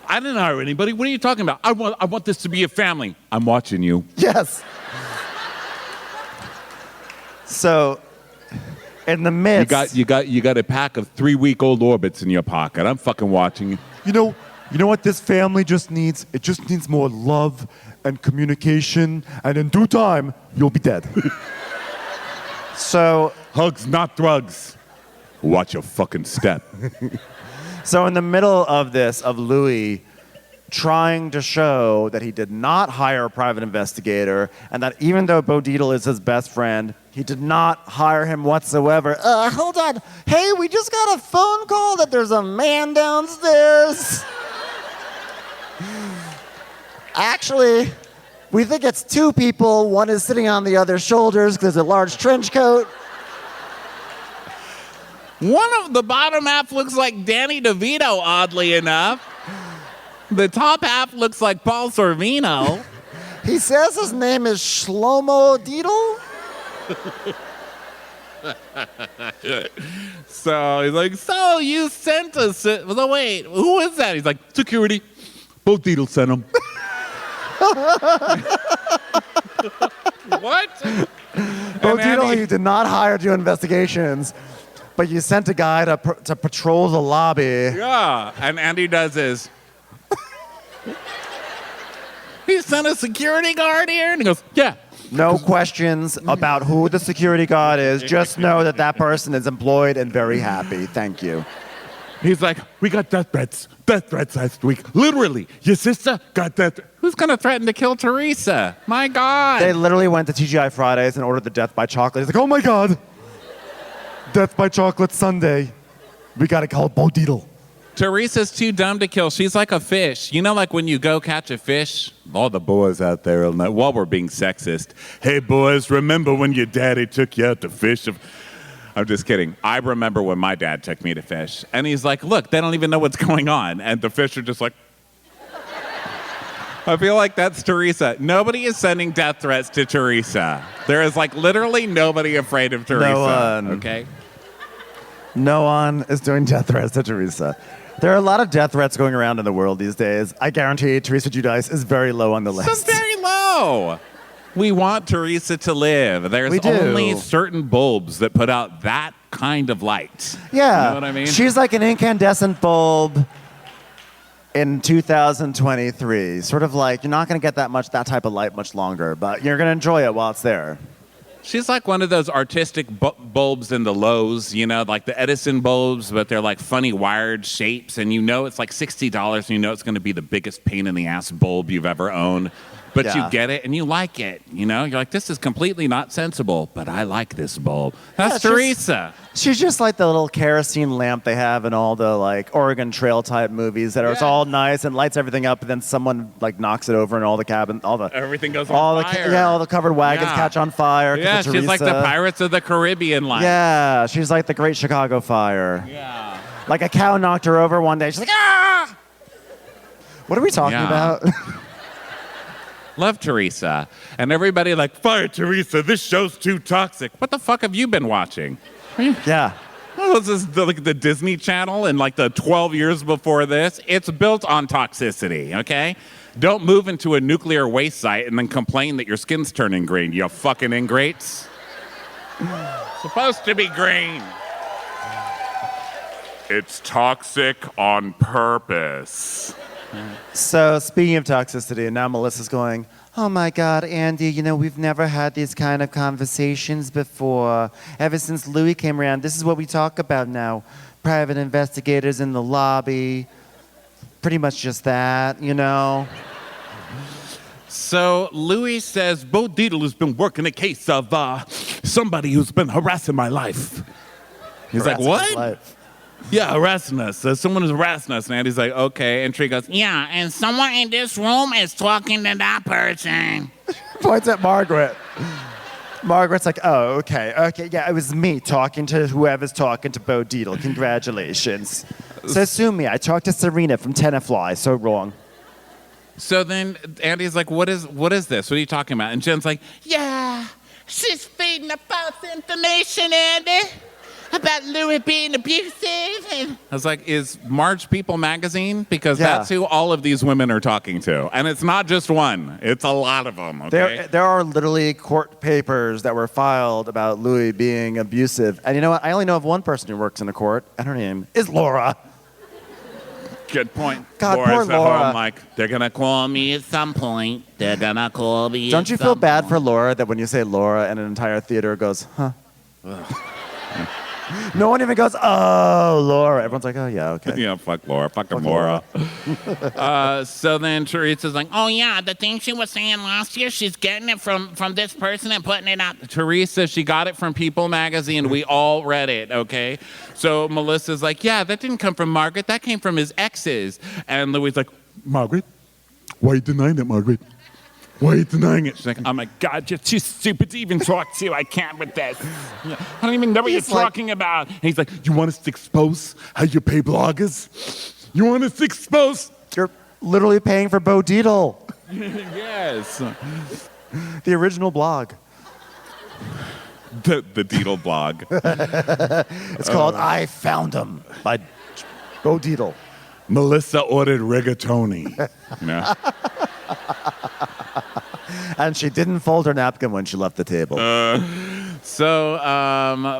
I didn't hire anybody. What are you talking about? I want this to be a family. I'm watching you. Yes. So In the midst. You got a pack of 3-week-old orbits in your pocket. I'm fucking watching you. You know what this family just needs? It just needs more love and communication, and in due time, you'll be dead. So Hugs, not drugs. Watch your fucking step. So in the middle of this, of Louis trying to show that he did not hire a private investigator, and that even though Bo Dietl is his best friend, he did not hire him whatsoever. Hold on. Hey, we just got a phone call that there's a man downstairs. Actually, we think it's two people. One is sitting on the other's shoulders because there's a large trench coat. One of the bottom half looks like Danny DeVito, oddly enough. The top half looks like Paul Sorvino. He says his name is Shlomo Dietl. So he's like, so you sent us. So wait, who is that? He's like, security. Bo Dietl sent him. What? Bo Dietl, you did not hire to do investigations, but you sent a guy to patrol the lobby. Yeah, and Andy does his. He sent a security guard here, and he goes, yeah. No questions about who the security guard is. Just know that that person is employed and very happy. Thank you. He's like, we got death threats last week. Literally, your sister got death. Who's gonna threaten to kill Teresa? My God. They literally went to TGI Fridays and ordered the Death by Chocolate. He's like, oh my God, Death by Chocolate Sunday. We gotta call Bo Dietl. Teresa's too dumb to kill. She's like a fish. You know, like when you go catch a fish? All the boys out there, while we're being sexist. Hey, boys, remember when your daddy took you out to fish? I'm just kidding. I remember when my dad took me to fish. And he's like, look, they don't even know what's going on. And the fish are just like... I feel like that's Teresa. Nobody is sending death threats to Teresa. There is like literally nobody afraid of Teresa. No one. Okay? No one is doing death threats to Teresa. There are a lot of death threats going around in the world these days. I guarantee Teresa Giudice is very low on the list. It's very low. We want Teresa to live. There's We do. only certain bulbs that put out that kind of light. Yeah. You know what I mean? She's like an incandescent bulb in 2023. Sort of like, you're not going to get that type of light much longer, but you're going to enjoy it while it's there. She's like one of those artistic bulbs in the Lowe's, you know, like the Edison bulbs, but they're like funny wired shapes, and you know it's like $60, and you know it's going to be the biggest pain in the ass bulb you've ever owned. But Yeah. you get it, and you like it, you know? You're like, this is completely not sensible, but I like this bulb. That's Yeah, Teresa. She's just like the little kerosene lamp they have in all the like Oregon Trail type movies that are it's Yeah. all nice and lights everything up, and then someone like knocks it over and all the cabin, Everything goes on all fire. the all the covered wagons Yeah. catch on fire. 'cause Yeah, of she's like the Teresa. Pirates of the Caribbean line. Yeah, she's like the Great Chicago Fire. Yeah. Like a cow knocked her over one day. She's like, ah! What are we talking Yeah. about? Love Teresa. And everybody like, fire Teresa, this show's too toxic. What the fuck have you been watching? Yeah. What was this, the Disney Channel in like the 12 years before this? It's built on toxicity, okay? Don't move into a nuclear waste site and then complain that your skin's turning green, you fucking ingrates. Supposed to be green. It's toxic on purpose. So speaking of toxicity, and now Melissa's going, oh my God, Andy, you know, we've never had these kind of conversations before. Ever since Louis came around, this is what we talk about now. Private investigators in the lobby. Pretty much just that, you know? So Louis says, Bo Dietl has been working a case of somebody who's been harassing my life. He's like, Harassing his what? life. Yeah, harassing us. Someone is harassing us. And Andy's like, okay. And Tree goes, Yeah, and someone in this room is talking to that person. Points at Margaret. Margaret's like, oh, okay, yeah, it was me talking to whoever's talking to Bo Dietl. Congratulations. So sue me. I talked to Serena from Tenafly. So wrong. so then Andy's like, what is this? What are you talking about? And Jen's like, Yeah, she's feeding the false information, Andy. about Louis being abusive. And I was like, is Marge People magazine? Because Yeah. that's who all of these women are talking to. And it's not just one. It's a lot of them, okay? There are literally court papers that were filed about Louis being abusive. And you know what? I only know of one person who works in a court, and her name is Laura. Good point. God, Laura's poor at Laura. home like, they're going to call me. at some point, they're gonna call me. Don't you at feel some bad point. for Laura that when you say Laura and an entire theater goes, huh? No one even goes, oh, Laura. Everyone's like, oh, yeah, okay. Yeah, fuck Laura. Fucking Laura. So then Teresa's like, Oh yeah, the thing she was saying last year, she's getting it from this person and putting it out. Teresa, she got it from People magazine. We all read it, okay? So Melissa's like, yeah, that didn't come from Margaret. That came from his exes. And Louis like, Margaret? Why are you denying it, Margaret? Why are you denying it? she's like, Oh my God, you're too stupid to even talk to. I can't with this. I don't even know what you're He's like- talking about. And he's like, you want us to expose how you pay bloggers? You want us to expose? You're literally paying for Bo Dietl, yes. the original blog. The Dietl blog. It's called I Found Him by Bo Dietl. Melissa ordered rigatoni. Yeah. And she didn't fold her napkin when she left the table. So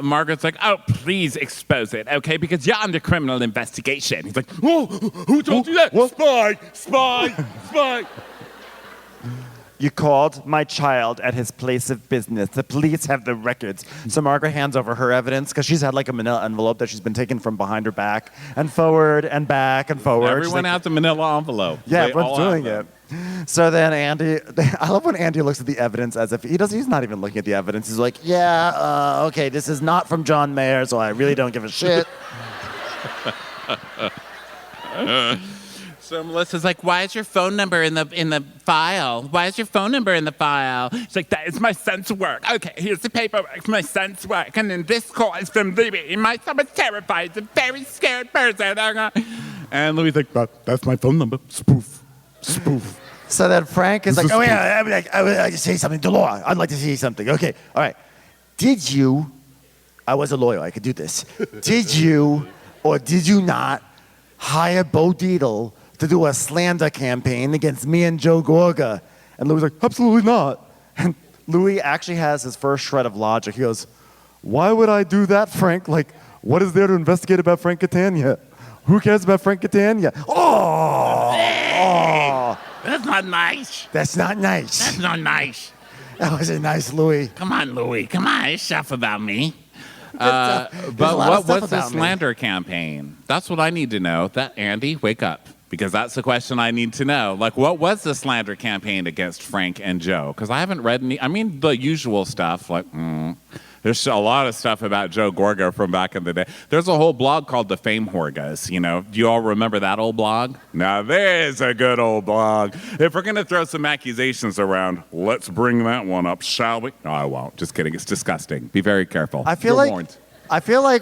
Margaret's like, oh, please expose it, okay? Because you're under criminal investigation. He's like, Oh, who told you that? Spy, spy, spy. You called my child at his place of business. The police have the records. So Margaret hands over her evidence because she's had like a manila envelope that she's been taking from behind her back and forward and back and forward. She's everyone like, has a manila envelope. yeah, They everyone's all have doing them. it. So then Andy, I love when Andy looks at the evidence as if he's not even looking at the evidence. He's like, yeah, okay, this is not from John Mayer, so I really don't give a shit. So Melissa's like, why is your phone number in the file? Why is your phone number in the file? She's like, that is my son's work. Okay, here's the paperwork for my son's work. And then this call is from Louis. My son was terrified. He's a very scared person. And Louis like, That's my phone number. Spoof. Spoof. So then Frank is This like, is oh yeah, I would like to say something to Laura. I'd like to say something. Okay, all right. Did you, I was a lawyer, I could do this. Did you or did you not hire Bo Dietl to do a slander campaign against me and Joe Gorga? And Louis like, absolutely not. And Louis actually has his first shred of logic. He goes, why would I do that, Frank? Like, what is there to investigate about Frank Catania? Who cares about Frank Catania? Oh, That's not nice. that's not nice. That's not nice. That was a nice Louis. Come on, Louis. Come on. It's stuff about me. but lot of what stuff was the about me. slander campaign? That's what I need to know. That Andy, wake up. Because that's the question I need to know. Like, what was the slander campaign against Frank and Joe? Because I haven't read any. I mean, the usual stuff. Like, there's a lot of stuff about Joe Gorga from back in the day. There's a whole blog called The Fame Horgas. You know, do you all remember that old blog? Now, there's a good old blog. If we're going to throw some accusations around, let's bring that one up, shall we? No, I won't. Just kidding. It's disgusting. Be very careful. I feel You're like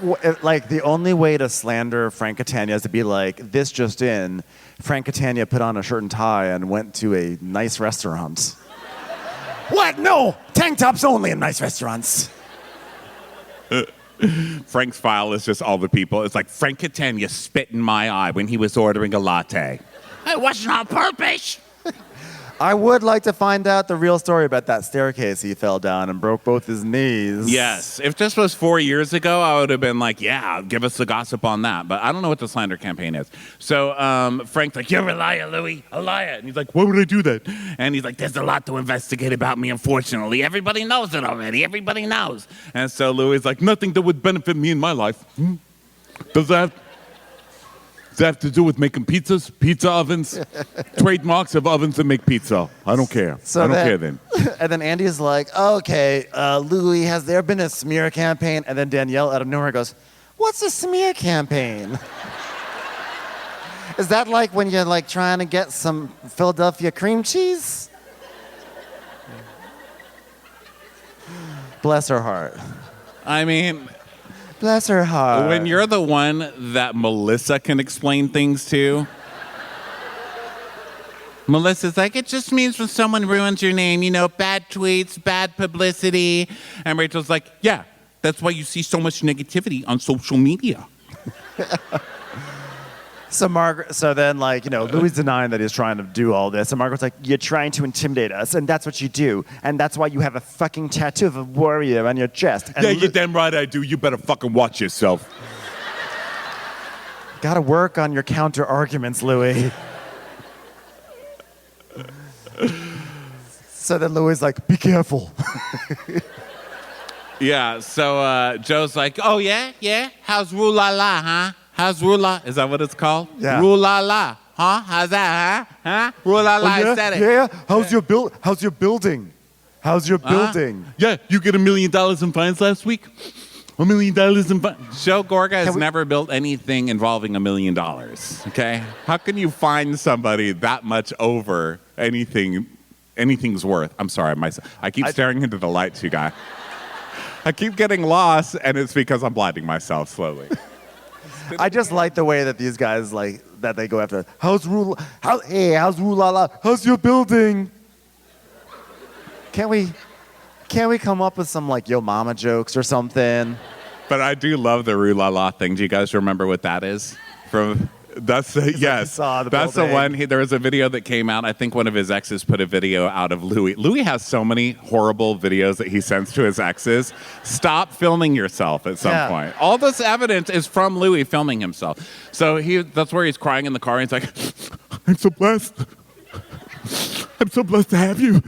warned. like the only way to slander Frank Catania is to be like, this just in, Frank Catania put on a shirt and tie and went to a nice restaurant. What? No, tank tops only in nice restaurants. Frank's file is just all the people. It's like Frank Catania spit in my eye when he was ordering a latte. It wasn't on purpose. I would like to find out the real story about that staircase he fell down and broke both his knees. Yes. If this was 4 years ago, I would have been like, yeah, give us the gossip on that. But I don't know what the slander campaign is. So Frank's like, you're a liar, Louis, a liar. And he's like, Why would I do that? and he's like, there's a lot to investigate about me, unfortunately. Everybody knows it already. Everybody knows. And so Louis is like, nothing that would benefit me in my life. Does that have to do with making pizzas, pizza ovens, trademarks of ovens that make pizza? I don't care. So I don't care then. And then Andy's like, okay, Louis, has there been a smear campaign? And then Danielle out of nowhere goes, what's a smear campaign? Is that like when you're like trying to get some Philadelphia cream cheese? Bless her heart. I mean, Bless her heart. when you're the one that Melissa can explain things to, Melissa's like, it just means when someone ruins your name, you know, bad tweets, bad publicity. And Rachel's like, yeah, That's why you see so much negativity on social media. So then, like, Louis denying that he's trying to do all this. And Margaret's like, you're trying to intimidate us, and that's what you do. And that's why you have a fucking tattoo of a warrior on your chest. And Yeah, you're damn right I do. You better fucking watch yourself. Gotta work on your counter arguments, Louis. So then Louis is like, be careful. Yeah, so Joe's like, oh, yeah? How's Roo-la-la, huh? How's Roo-la? Is that what it's called? Yeah. Roo-la-la, huh? How's that, huh? Roo-la-la, I said it. Yeah. How's your building? How's your building? Yeah, you get $1 million in fines last week? $1 million in fines. Joe Gorga has never built anything involving $1 million, okay? How can you find somebody that much over anything's worth? I'm sorry, I keep staring into the lights, you guys. I keep getting lost, and it's because I'm blinding myself slowly. I just like the way that these guys, like, that they go after, how's Roo-la-la? How's your building? Can't we come up with some, like, yo mama jokes or something? But I do love the Roo-la-la thing. Do you guys remember what that is? Yes. saw the That's the building. one. There was a video that came out. I think one of his exes put a video out of Louis. Louis has so many horrible videos that he sends to his exes. Stop filming yourself at some point. All this evidence is from Louis filming himself. So that's where he's crying in the car. And he's like, I'm so blessed. I'm so blessed to have you.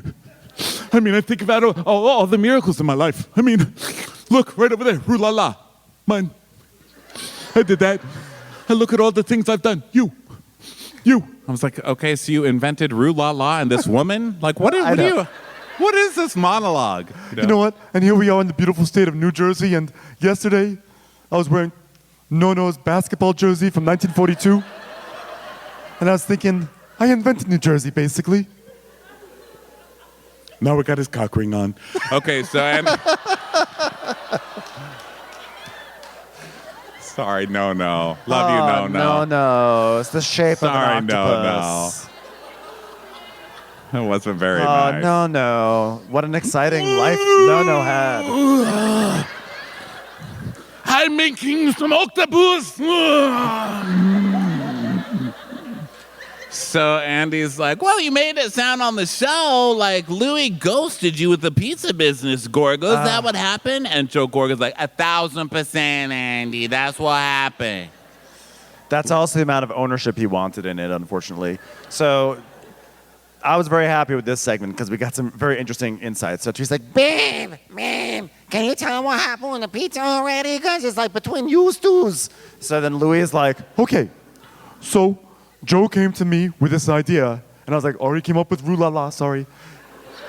I mean, I think about all the miracles in my life. I mean, look, right over there, Roo-la-la. Mine. I did that. I look at all the things I've done. You. I was like, okay, so you invented Roo-la-la and this woman? Like, what is this monologue? You know what? And here we are in the beautiful state of New Jersey. And yesterday, I was wearing Nono's basketball jersey from 1942. And I was thinking, I invented New Jersey, basically. Now we got his cock ring on. Okay, so sorry, no. Love you, no. No. It's the shape Sorry, of an octopus. It wasn't very nice. No. What an exciting life No had. I'm making some octopus. So Andy's like, well, you made it sound on the show like Louis ghosted you with the pizza business, Gorga. Is that what happened? And Joe Gorga's like, 1,000%, Andy. That's what happened. That's also the amount of ownership he wanted in it, unfortunately. So I was very happy with this segment because we got some very interesting insights. So she's like, Babe, can you tell him what happened with the pizza already? Because it's like between you twos. so then Louis is like, Okay, so Joe came to me with this idea, and I was like, already came up with Roo-la-la, sorry.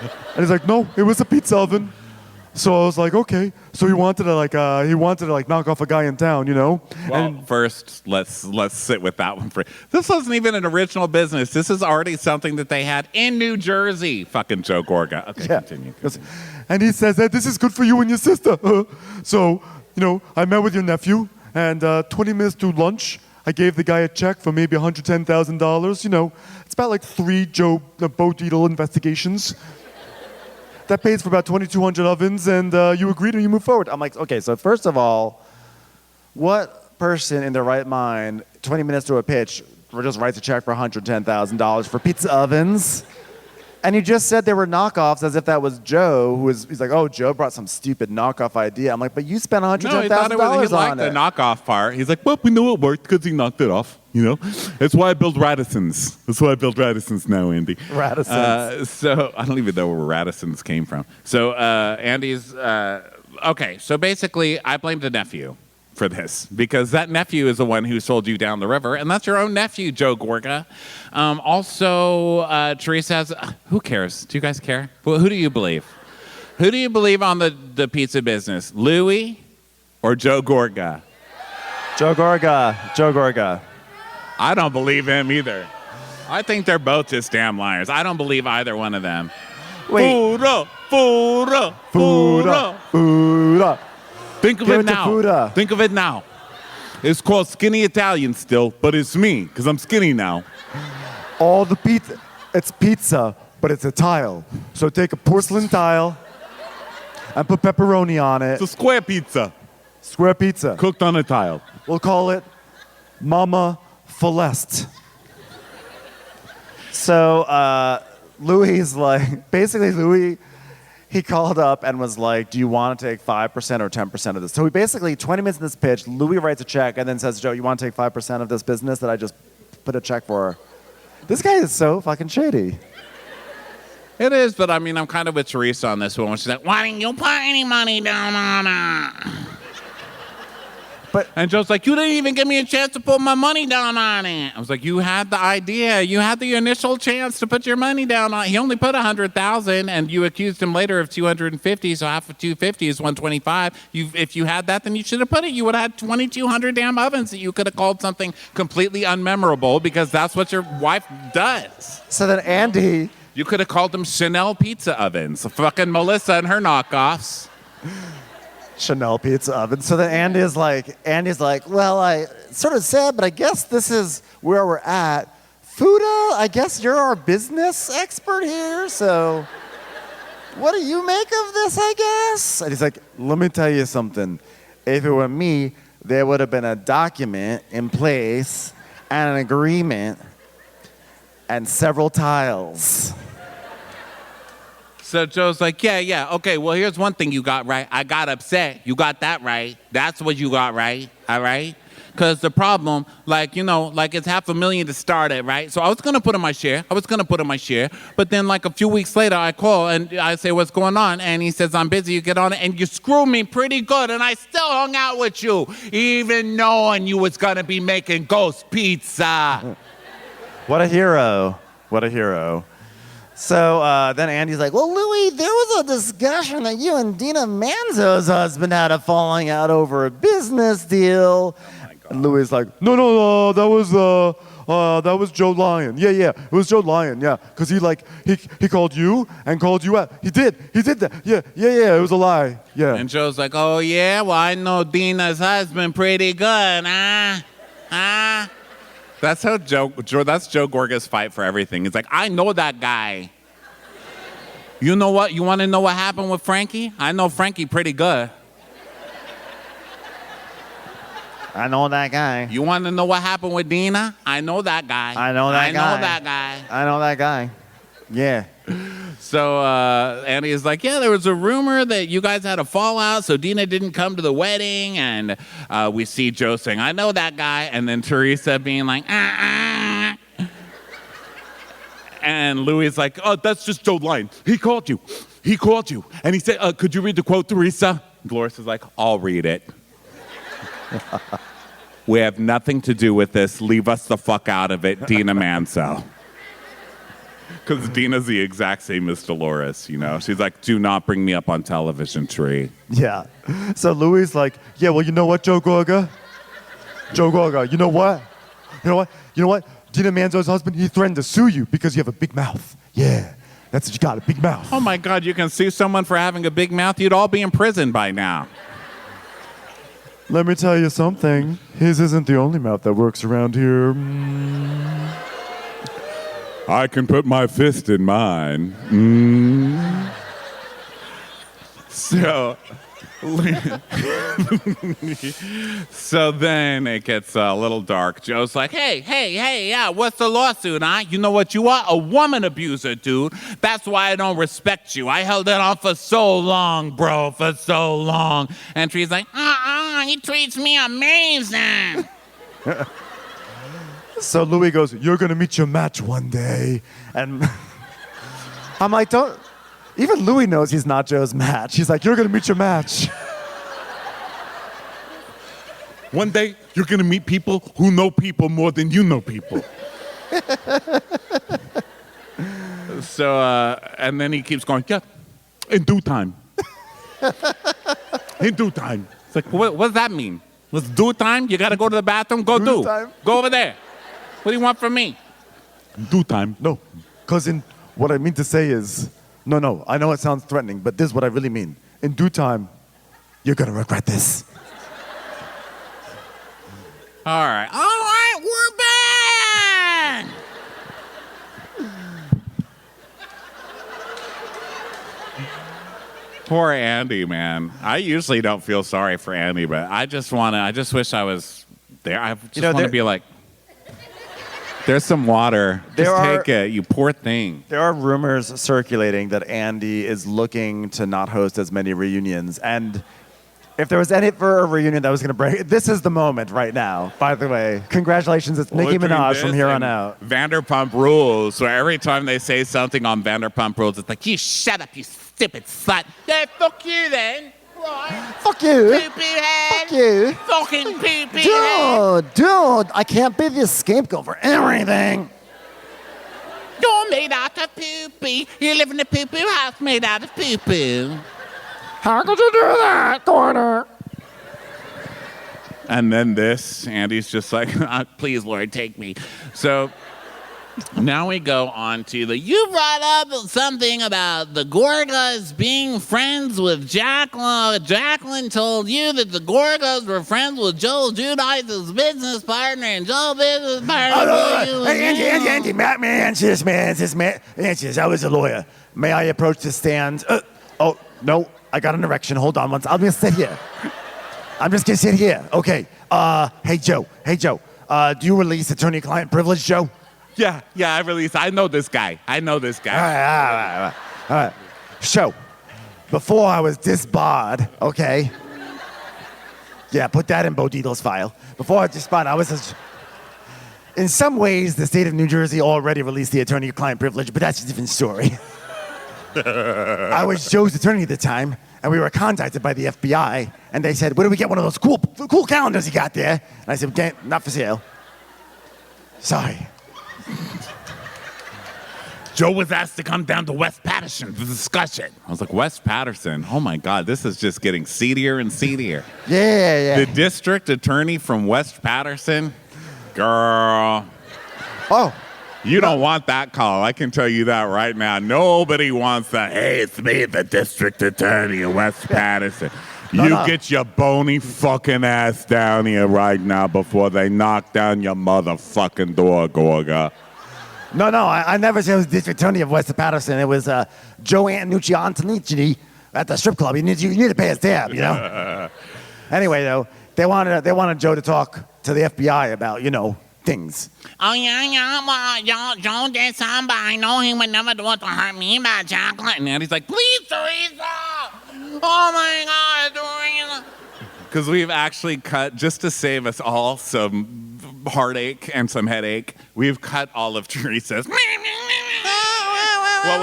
And he's like, no, it was a pizza oven. So I was like, okay. So he wanted to knock off a guy in town, Well, first, let's sit with that one for. This wasn't even an original business. This is already something that they had in New Jersey. Fucking Joe Gorga. Okay, continue. And he says, hey, this is good for you and your sister. So, I met with your nephew, and 20 minutes to lunch, I gave the guy a check for maybe $110,000. It's about like 3 Bo Dietl investigations. That pays for about 2,200 ovens, and you agreed and you move forward. I'm like, okay, so first of all, what person in their right mind, 20 minutes to a pitch, just writes a check for $110,000 for pizza ovens? And you just said they were knockoffs as if that was Joe, he's like, oh, Joe brought some stupid knockoff idea. I'm like, but you spent $110,000 No, he thought he liked on the it. knockoff part. He's like, Well, we know it worked because he knocked it off. That's why I build Radissons. That's why I build Radissons now, Andy. Radissons. So I don't even know where Radissons came from. So Andy's okay. So basically, I blame the nephew for this because that nephew is the one who sold you down the river, and that's your own nephew, Joe Gorga. Also, Teresa has. Who cares? Do you guys care? Well, who do you believe? Who do you believe on the pizza business, Louis or Joe Gorga? Joe Gorga. I don't believe him either. I think they're both just damn liars. I don't believe either one of them. Wait. Fuda. Think of Give it it to now. Fuda. Think of it now. It's called Skinny Italian still, but it's me because I'm skinny now. all the pizza, it's pizza, but it's a tile. So take a porcelain tile, and put pepperoni on it. It's a square pizza Square pizza. cooked on a tile. We'll call it Mama Celeste. So Louis he called up and was like, do you want to take 5% or 10% of this? So we basically, 20 minutes in this pitch, Louis writes a check and then says, Joe, you want to take 5% of this business that I just put a check for? This guy is so fucking shady. It is, but I mean, I'm kind of with Teresa on this one. When she's like, why didn't you put any money down on it? And Joe's like, you didn't even give me a chance to put my money down on it. I was like, you had the idea. You had the initial chance to put your money down on it. He only put $100,000, and you accused him later of 250, so half of 250 is 125. If you had that, then you should have put it. You would have had 2,200 damn ovens that you could have called something completely unmemorable because that's what your wife does. So then Andy... You could have called them Chanel pizza ovens. Fucking Melissa and her knockoffs. Chanel pizza oven. So then Andy's like, well, I sort of sad, but I guess this is where we're at. Fuda, I guess you're our business expert here, so what do you make of this, I guess? And he's like, let me tell you something. If it were me, there would have been a document in place and an agreement and several tiles. So Joe's like, yeah, okay, well, here's one thing you got right. I got upset. You got that right. That's what you got right, all right? Because the problem, it's $500,000 to start it, right? So I was going to put in my share. But then, a few weeks later, I call and I say, what's going on? And he says, I'm busy. You get on it. And you screwed me pretty good. And I still hung out with you, even knowing you was going to be making ghost pizza. What a hero. So then Andy's like, well, Louis, there was a discussion that you and Dina Manzo's husband had a falling out over a business deal. And Louis is like, no, that was Joe Lyon. Yeah, it was Joe Lyon, yeah. Because he called you and called you out. He did that. Yeah, it was a lie, yeah. And Joe's like, oh, yeah, well, I know Dina's husband pretty good, That's how that's Joe Gorga's fight for everything. It's like, I know that guy. You know what? You want to know what happened with Frankie? I know Frankie pretty good. I know that guy. You want to know what happened with Dina? I know that guy. I know that guy. Yeah. So Andy is like, yeah, there was a rumor that you guys had a fallout, so Dina didn't come to the wedding. And we see Joe saying, I know that guy. And then Teresa being like, And Louis is like, oh, that's just Joe Lyon. He called you. And he said, could you read the quote, Teresa? Dolores is like, I'll read it. We have nothing to do with this. Leave us the fuck out of it, Dina Manzo. Because Dina's the exact same as Dolores, you know? She's like, do not bring me up on television, Tree. Yeah. So Louis is like, yeah, well, you know what, Joe Gorga, you know what? Dina Manzo's husband, he threatened to sue you because you have a big mouth. Yeah, that's what you got, a big mouth. Oh my God, you can sue someone for having a big mouth? You'd all be in prison by now. Let me tell you something. His isn't the only mouth that works around here. I can put my fist in mine. So then it gets a little dark. Joe's like, hey, yeah, what's the lawsuit, huh? You know what you are? A woman abuser, dude. That's why I don't respect you. I held it on for so long, bro, for so long. And Tree's like, he treats me amazing. So Louis goes, you're going to meet your match one day. And I'm like, even Louis knows he's not Joe's match. He's like, you're going to meet your match. One day, you're going to meet people who know people more than you know people. So, and then he keeps going, yeah, in due time. In due time. It's like, what does that mean? Let's do time? You got to go to the bathroom? Go do. Go over there. What do you want from me? In due time. No, because what I mean to say is, no, I know it sounds threatening, but this is what I really mean. In due time, you're going to regret this. All right, we're back! Poor Andy, man. I usually don't feel sorry for Andy, but I just wish I was there. I just want to be like, there's some water. Just take it, you poor thing. There are rumors circulating that Andy is looking to not host as many reunions. And if there was any for a reunion that was going to break, this is the moment right now, by the way. Congratulations, it's Nicki Minaj from here on out. Vanderpump Rules, where every time they say something on Vanderpump Rules, it's like, You shut up, you stupid slut. Yeah, fuck you then. Right. Fuck you. Poo-poo head. Fuck you. Fucking poo-poo head. Dude, I can't be the scapegoat for everything. You're made out of poo-poo. You live in a poo-poo house made out of poo-poo. How could you do that, Corner? and then this, Andy's just like, please, Lord, take me. So now we go on to you brought up something about the Gorgas being friends with Jacqueline. Jacqueline told you that the Gorgas were friends with Joel Giudice's business partner, and Joel's business partner. Andy, Matt, answer this. I was a lawyer. May I approach the stand? Oh, no, I got an erection. Hold on once. I'm going to sit here. I'm just going to sit here. Okay. Hey, Joe. Do you release attorney-client privilege, Joe? Yeah, I release. I know this guy. All right. So, before I was disbarred, okay? Yeah, put that in Bo Dietl's file. Before I was disbarred, in some ways, the state of New Jersey already released the attorney-client privilege, but that's a different story. I was Joe's attorney at the time, and we were contacted by the FBI, and they said, where do we get one of those cool calendars you got there? And I said, not for sale. Sorry. Joe was asked to come down to West Patterson for discussion. I was like, West Patterson? Oh my God, this is just getting seedier and seedier. Yeah. The district attorney from West Patterson? Girl. Oh. You don't want that call. I can tell you that right now. Nobody wants that. Hey, it's me, the district attorney of West Patterson. No. Get your bony fucking ass down here right now before they knock down your motherfucking door, Gorga. No, I never said it was the district attorney of West Patterson. It was Joe Antonucci Antonici at the strip club. You need to pay his tab, you know? Anyway, though, they wanted Joe to talk to the FBI about, things. Oh, yeah, Joe did something, but I know he would never do it to hurt me about Jacqueline. And he's like, please, Teresa! Oh, my God, Teresa! Because we've actually cut, just to save us all some heartache and some headache, we've cut all of Teresa's. What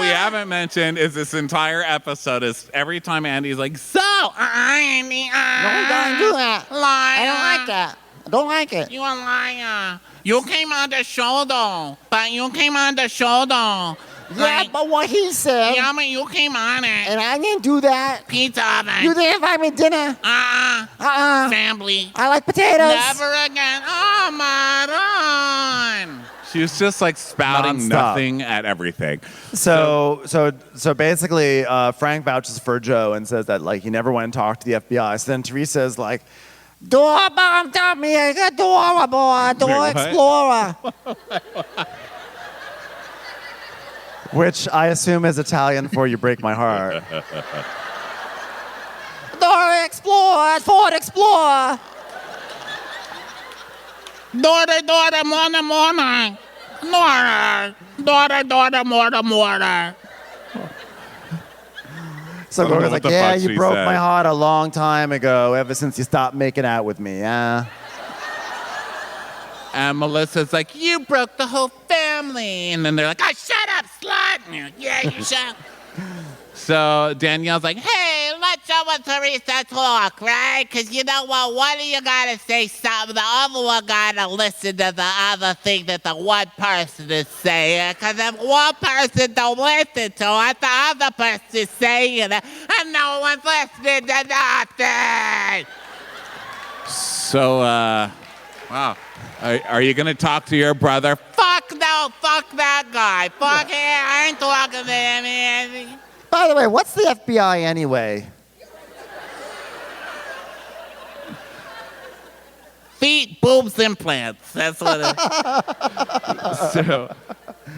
we haven't mentioned is this entire episode is every time Andy's like, so, Andy, No, we don't do that. Liar. I don't like that. I don't like it. You a liar. You came on the show, though. Yeah, but what he said. Yeah, but you came on it. And I didn't do that. Pizza oven. You didn't invite me to dinner. Family. I like potatoes. Never again. Oh, my God. She was just like spouting Nonstop. nothing at everything. So basically, Frank vouches for Joe and says that he never went and talked to the FBI. So then Teresa's like, Door bomb, tell me, I got door explorer. which I assume is Italian for "you break my heart." Door explorer, Ford Explorer. Daughter, morning. Daughter. So I don't know Gorga's what like, the yeah, fuck you she broke said. my heart a long time ago, ever since you stopped making out with me, yeah? And Melissa's like, you broke the whole family. And then they're like, shut up, slut. And you're like, yeah, you shut up. So Danielle's like, hey, let's show what Teresa talk, right? Because you know what? One of you got to say something. The other one got to listen to the other thing that the one person is saying. Because if one person don't listen to what the other person is saying, and no one's listening to nothing. So, wow. Are you going to talk to your brother? Fuck no. Fuck that guy. Fuck him. I ain't talking to him. By the way, what's the FBI anyway? Feet, boobs, implants. That's what it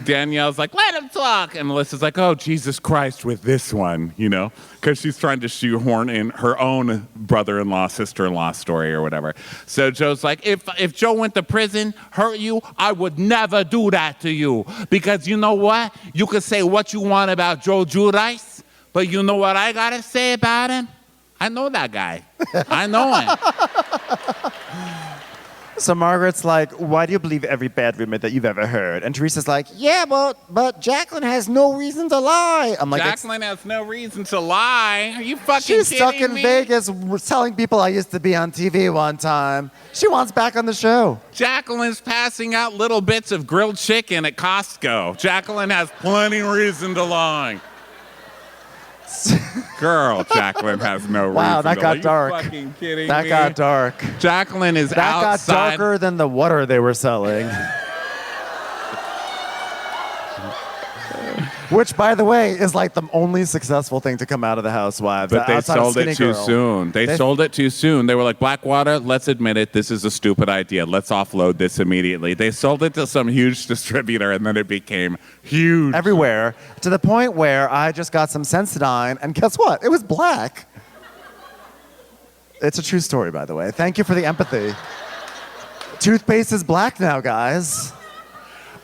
is. Danielle's like, let him talk. And Melissa's like, oh, Jesus Christ, with this one, you know, because she's trying to shoehorn in her own brother-in-law, sister-in-law story or whatever. So Joe's like, if Joe went to prison, hurt you, I would never do that to you. Because you know what? You can say what you want about Joe Giudice, but you know what I got to say about him? I know that guy. I know him. So Margaret's like, why do you believe every bad rumor that you've ever heard? And Teresa's like, yeah, but Jacqueline has no reason to lie. I'm like, Jacqueline has no reason to lie. Are you fucking she's kidding stuck in me? Vegas telling people I used to be on TV one time. She wants back on the show. Jacqueline's passing out little bits of grilled chicken at Costco. Jacqueline has plenty reason to lie. Girl, Jacqueline has no reason. Wow, that to got lie. dark. You fucking kidding That me? got dark. Jacqueline is That outside. got darker than the water they were selling. Which, by the way, is like the only successful thing to come out of the Housewives. But they outside of sold it Skinny too Girl. soon. They sold it too soon. They were like, Blackwater, let's admit it. This is a stupid idea. Let's offload this immediately. They sold it to some huge distributor, and then it became huge. Everywhere, to the point where I just got some Sensodyne, and guess what? It was black. It's a true story, by the way. Thank you for the empathy. Toothpaste is black now, guys.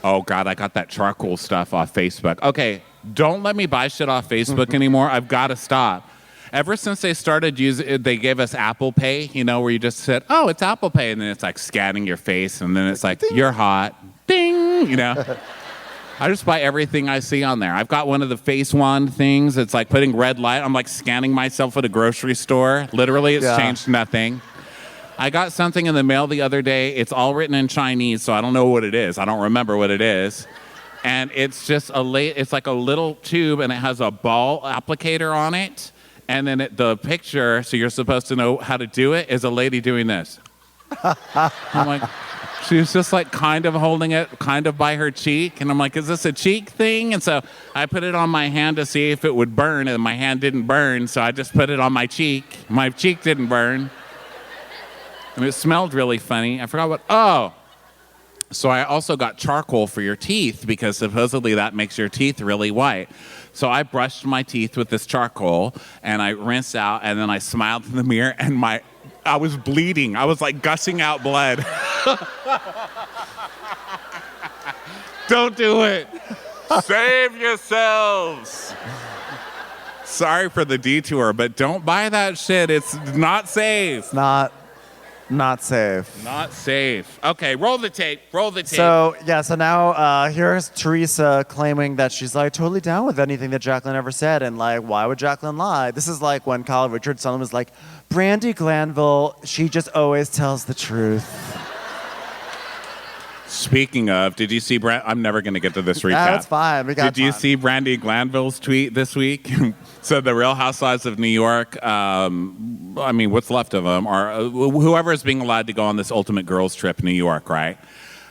Oh, God, I got that charcoal stuff off Facebook. Okay, don't let me buy shit off Facebook anymore. I've got to stop. Ever since they started using, they gave us Apple Pay, you know, where you just said, oh, it's Apple Pay, and then it's like scanning your face, and then it's like, ding. You're hot, ding, you know. I just buy everything I see on there. I've got one of the face wand things. It's like putting red light. I'm like scanning myself at a grocery store. Literally, it's changed nothing. I got something in the mail the other day. It's all written in Chinese, so I don't know what it is. I don't remember what it is. And it's just it's like a little tube, and it has a ball applicator on it. And then the picture, so you're supposed to know how to do it, is a lady doing this. I'm like, she's just like kind of holding it kind of by her cheek. And I'm like, is this a cheek thing? And so I put it on my hand to see if it would burn, and my hand didn't burn, so I just put it on my cheek. My cheek didn't burn. And it smelled really funny. I forgot what, so I also got charcoal for your teeth because supposedly that makes your teeth really white. So I brushed my teeth with this charcoal, and I rinsed out, and then I smiled in the mirror, and I was bleeding. I was like gushing out blood. Don't do it. Save yourselves. Sorry for the detour, but don't buy that shit. It's not safe. Not safe. Not safe. Okay, roll the tape. Roll the tape. So now here's Teresa claiming that she's like totally down with anything that Jacqueline ever said, and like, why would Jacqueline lie? This is like when Kyle Richardson was like, Brandi Glanville, she just always tells the truth. Speaking of, did you see I'm never going to get to this recap. That's fine. We got Did you time. see Brandi Glanville's tweet this week? So the Real Housewives of New York, I mean, what's left of them, are whoever is being allowed to go on this ultimate girls trip in New York, right?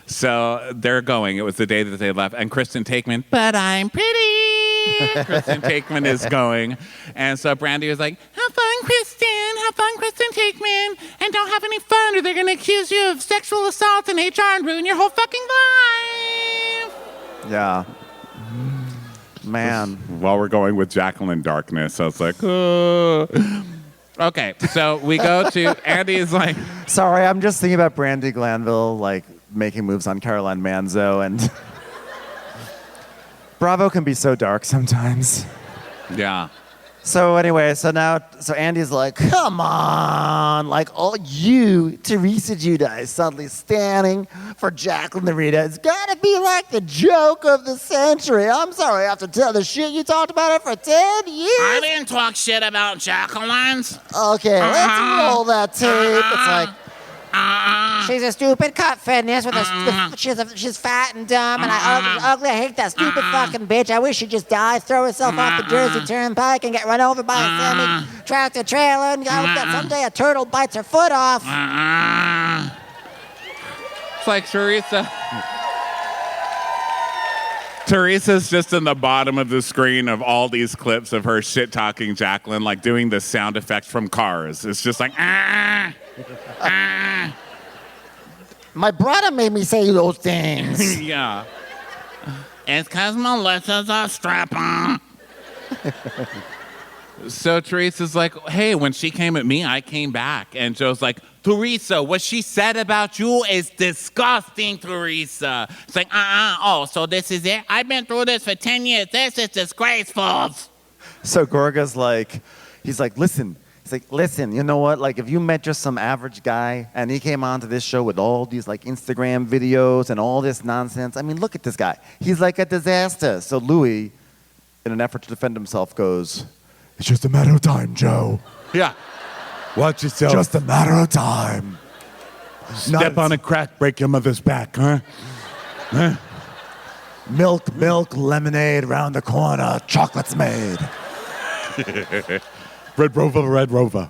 So they're going. It was the day that they left. And Kristen Taekman, but I'm pretty. Kristen Taekman is going. And so Brandi was like, have fun, Kristen. Have fun, Kristen Taekman. And don't have any fun or they're going to accuse you of sexual assault in HR and ruin your whole fucking life. Yeah. Man. While we're going with Jacqueline Darkness, I was like, Okay, so we go to, Andy is like. Sorry, I'm just thinking about Brandi Glanville, like, making moves on Caroline Manzo, and Bravo can be so dark sometimes. Yeah. So anyway, so Andy's like, come on, like all you, Teresa Giudice, suddenly standing for Jacqueline the Rita. It's gotta be like the joke of the century. I'm sorry, I have to tell the shit you talked about it for 10 years. I didn't talk shit about Jacqueline's. Okay, let's roll that tape. It's like, she's a stupid cut fitness she's fat and dumb and ugly. I hate that stupid fucking bitch. I wish she'd just die, throw herself off the Jersey Turnpike and get run over by a semi-tractor trailer, and I hope that someday a turtle bites her foot off. It's like Teresa. Teresa's just in the bottom of the screen of all these clips of her shit-talking Jacqueline, like doing the sound effect from Cars. It's just like, My brother made me say those things. Yeah. It's because Melissa's a stripper. So Teresa's like, hey, when she came at me, I came back. And Joe's like, Teresa, what she said about you is disgusting, Teresa. It's like, oh, so this is it? I've been through this for 10 years. This is disgraceful. So Gorga's like, he's like, listen. He's like, listen, you know what? Like, if you met just some average guy and he came onto this show with all these like Instagram videos and all this nonsense, I mean, look at this guy. He's like a disaster. So Louis, in an effort to defend himself, goes, It's just a matter of time, Joe. Yeah. Watch yourself. Just a matter of time. Step on a crack, break your mother's back, huh? Milk, lemonade round the corner, chocolate's made. Red Rover.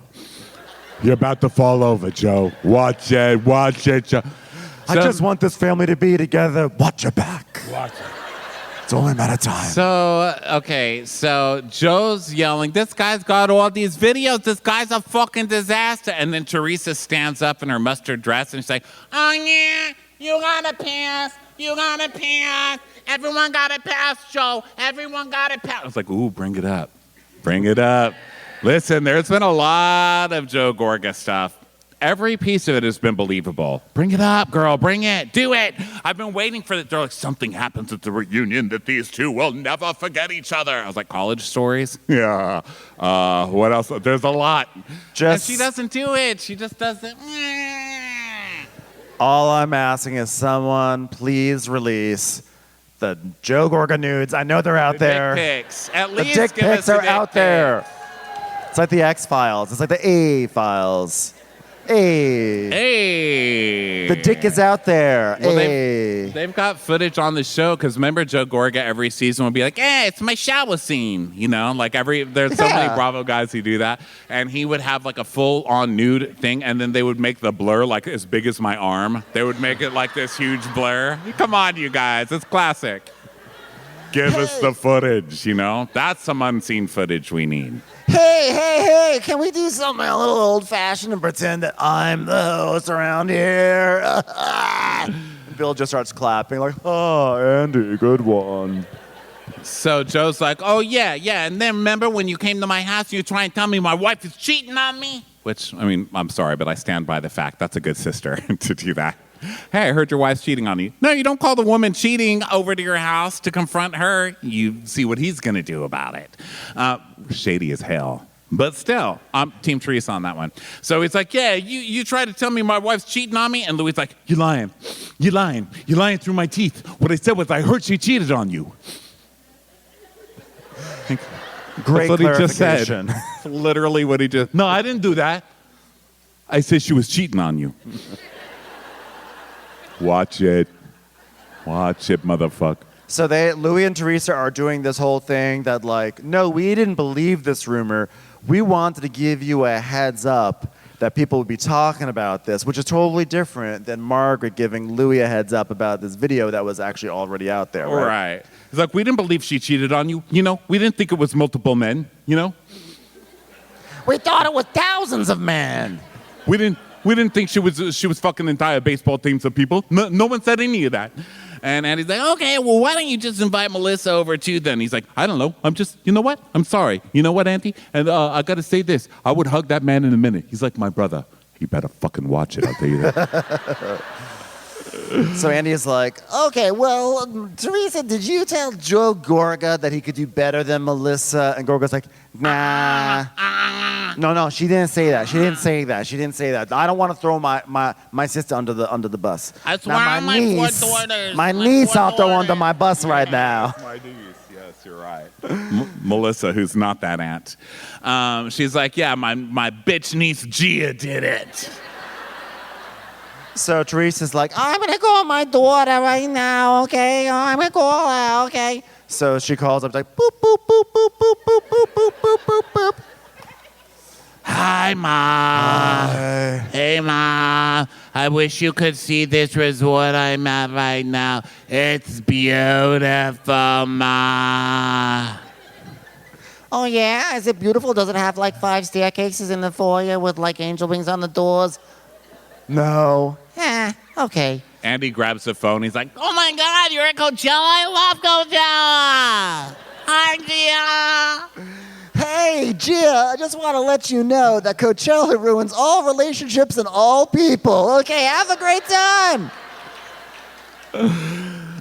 You're about to fall over, Joe. Watch it, Joe. I just want this family to be together. Watch your back. Watch it. It's only a matter of time. So Joe's yelling, this guy's got all these videos. This guy's a fucking disaster. And then Teresa stands up in her mustard dress and she's like, Oh, yeah, you gotta pass. You gotta pass. Everyone gotta pass, Joe. Everyone gotta pass. I was like, ooh, bring it up. Bring it up. Listen, there's been a lot of Joe Gorga stuff. Every piece of it has been believable. Bring it up, girl. Bring it. Do it. I've been waiting for it. They're like, something happens at the reunion that these two will never forget each other. I was like, college stories? Yeah. What else? There's a lot. And she doesn't do it. She just doesn't. all I'm asking is someone please release the Joe Gorga nudes. I know they're out there. Dick pics. At The least dick give us pics a are dick out pic. there. It's like the X-Files. It's like the A-Files. Hey. Hey. The dick is out there. Well, hey. they've got footage on the show because remember Joe Gorga every season would be like, hey, it's my shower scene. You know, like there's so many Bravo guys who do that. And he would have like a full on nude thing and then they would make the blur like as big as my arm. They would make it like this huge blur. Come on, you guys. It's classic. Give us the footage, you know? That's some unseen footage we need. Hey, can we do something a little old-fashioned and pretend that I'm the host around here? Bill just starts clapping like, Oh, Andy, good one. So Joe's like, oh, yeah. And then remember when you came to my house and you try and tell me my wife is cheating on me? Which, I mean, I'm sorry, but I stand by the fact that's a good sister to do that. Hey, I heard your wife's cheating on you. No, you don't call the woman cheating over to your house to confront her. You see what he's going to do about it. Shady as hell. But still, I'm Team Teresa on that one. So he's like, yeah, you try to tell me my wife's cheating on me? And Louis' like, You're lying. You're lying through my teeth. What I said was I heard she cheated on you. great That's what he just clarification. said. Literally what he just... No, I didn't do that. I said she was cheating on you. Watch it. Watch it, motherfucker. So Louis and Teresa are doing this whole thing that like, no, we didn't believe this rumor. We wanted to give you a heads up that people would be talking about this, which is totally different than Margaret giving Louis a heads up about this video that was actually already out there. right. He's like, we didn't believe she cheated on you. You know, we didn't think it was multiple men, you know? We thought it was thousands of men. We didn't think she was fucking entire baseball teams of people. No one said any of that. And Andy's like, okay, well, why don't you just invite Melissa over too then? He's like, I don't know. You know what? I'm sorry. You know what, Andy? And I got to say this. I would hug that man in a minute. He's like my brother. You better fucking watch it, I'll tell you that. So Andy is like, okay, well, Teresa, did you tell Joe Gorga that he could do better than Melissa? And Gorga's like, nah. No, she didn't say that. She didn't say that. I don't want to throw my sister under the bus. That's why my four daughters. My niece I'll throw under my bus right now. My niece, yes, you're right. Melissa, who's not that aunt. She's like, yeah, my bitch niece Gia did it. So Teresa's like, I'm gonna call my daughter right now, okay? I'm gonna call her, okay? so she calls up like, boop, boop, boop, boop, boop, boop, boop, boop, boop, boop, boop. Hi, Ma. Hey, Ma. I wish you could see this resort I'm at right now. It's beautiful, Ma. Oh yeah, is it beautiful? Does it have like 5 staircases in the foyer with like angel wings on the doors? No. Okay. Andy grabs the phone. He's like, Oh my God, you're at Coachella? I love Coachella. Hi, Gia. Hey, Gia, I just want to let you know that Coachella ruins all relationships and all people. Okay, have a great time.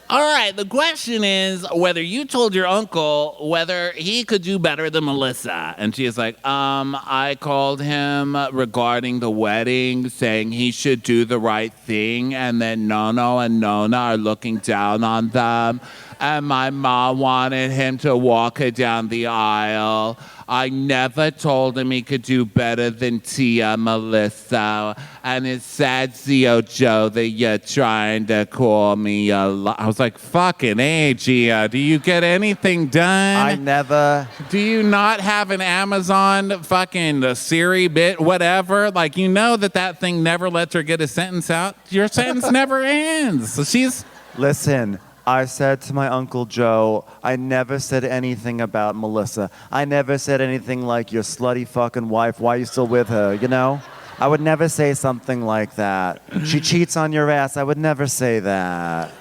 All right, the question is whether you told your uncle whether he could do better than Melissa. And she is like, I called him regarding the wedding, saying he should do the right thing, and then Nono and Nona are looking down on them. And my mom wanted him to walk her down the aisle. I never told him he could do better than Tia Melissa. And it's sad, Zio Joe, that you're trying to call me a I was like, fucking A, Gia, do you get anything done? I never. Do you not have an Amazon fucking Siri bit, whatever? Like, you know that thing never lets her get a sentence out. Your sentence never ends. So she's... Listen, I said to my Uncle Joe, I never said anything about Melissa. I never said anything like, your slutty fucking wife, why are you still with her, you know? I would never say something like that. She cheats on your ass, I would never say that.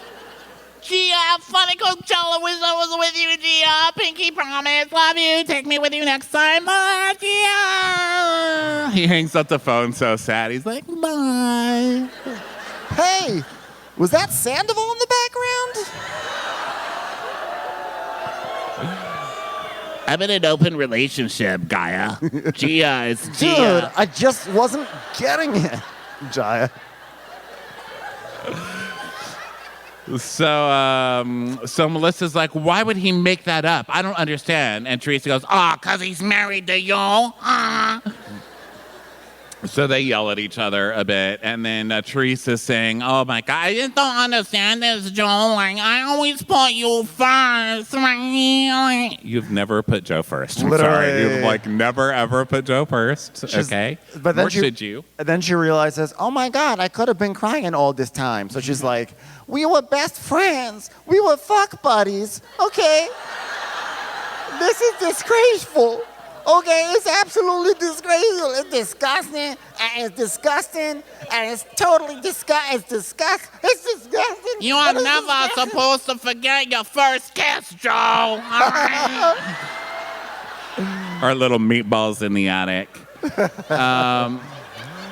Gia, have fun at Coachella. Wish I was with you, Gia. Pinky promise. Love you. Take me with you next time. Bye, Gia. He hangs up the phone so sad. He's like, bye. Hey, was that Sandoval in the background? I'm in an open relationship, Gaia. Gia, it's Dude, Gia. I just wasn't getting it. Jaya. So Melissa's like, why would he make that up? I don't understand. And Teresa goes, Because he's married to you. So they yell at each other a bit, and then Teresa's saying, oh my God, I just don't understand this, Joe. Like, I always put you first, right? you've never put Joe first. I'm Literally. sorry. You've like never ever put Joe first. Okay. But then or should you? And then she realizes, oh my God, I could have been crying all this time. So she's like, We were best friends. We were fuck buddies. Okay? This is disgraceful. Okay, it's absolutely disgraceful. It's disgusting, and it's disgusting, and it's totally disgusting. It's disgusting. You are and it's never disgusting. supposed to forget your first kiss, Joe. All right? Our little meatballs in the attic.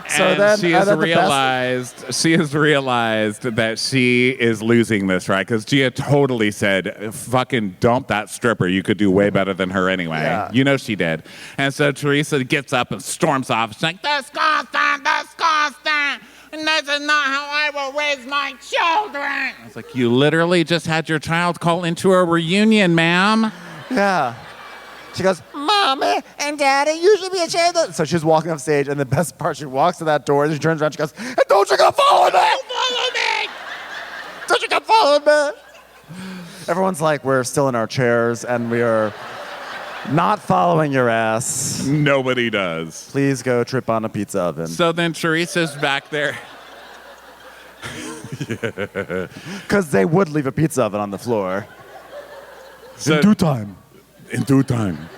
So and then- she and has then the realized that she is losing this, right? Because Gia totally said, fucking dump that stripper. You could do way better than her anyway. Yeah. You know she did. And so Teresa gets up and storms off. She's like, Disgusting, disgusting. And this is not how I will raise my children. I was like, you literally just had your child call into a reunion, ma'am. yeah. She goes, Mommy and Daddy, you should be ashamed of. so she's walking off stage, and the best part, she walks to that door, and she turns around, she goes, and don't you come follow me! Follow me. Don't you come follow me? Everyone's like, we're still in our chairs, and we are not following your ass. Nobody does. Please go trip on a pizza oven. So then Teresa's back there. Because they would leave a pizza oven on the floor. So, In due time. in due time.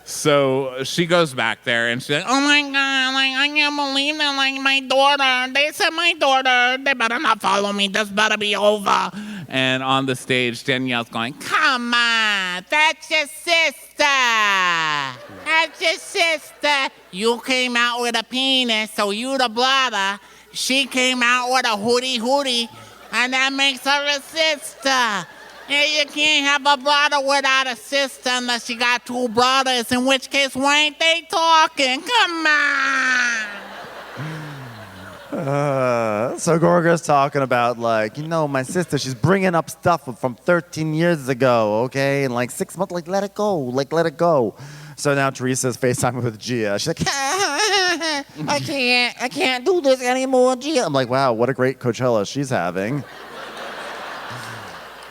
So she goes back there and she's like, Oh my God, like, I can't believe that, like, my daughter, they said my daughter, they better not follow me, this better be over. and on the stage, Danielle's going, Come on, that's your sister. That's your sister. You came out with a penis, so you the brother. She came out with a hootie, and that makes her a sister. Yeah, you can't have a brother without a sister unless you got two brothers, in which case, why ain't they talking? Come on. So Gorga's talking about, like, you know, my sister, she's bringing up stuff from 13 years ago, okay? And like 6 months, like, let it go. So now Teresa's FaceTiming with Gia. She's like, I can't do this anymore, Gia. I'm like, wow, what a great Coachella she's having.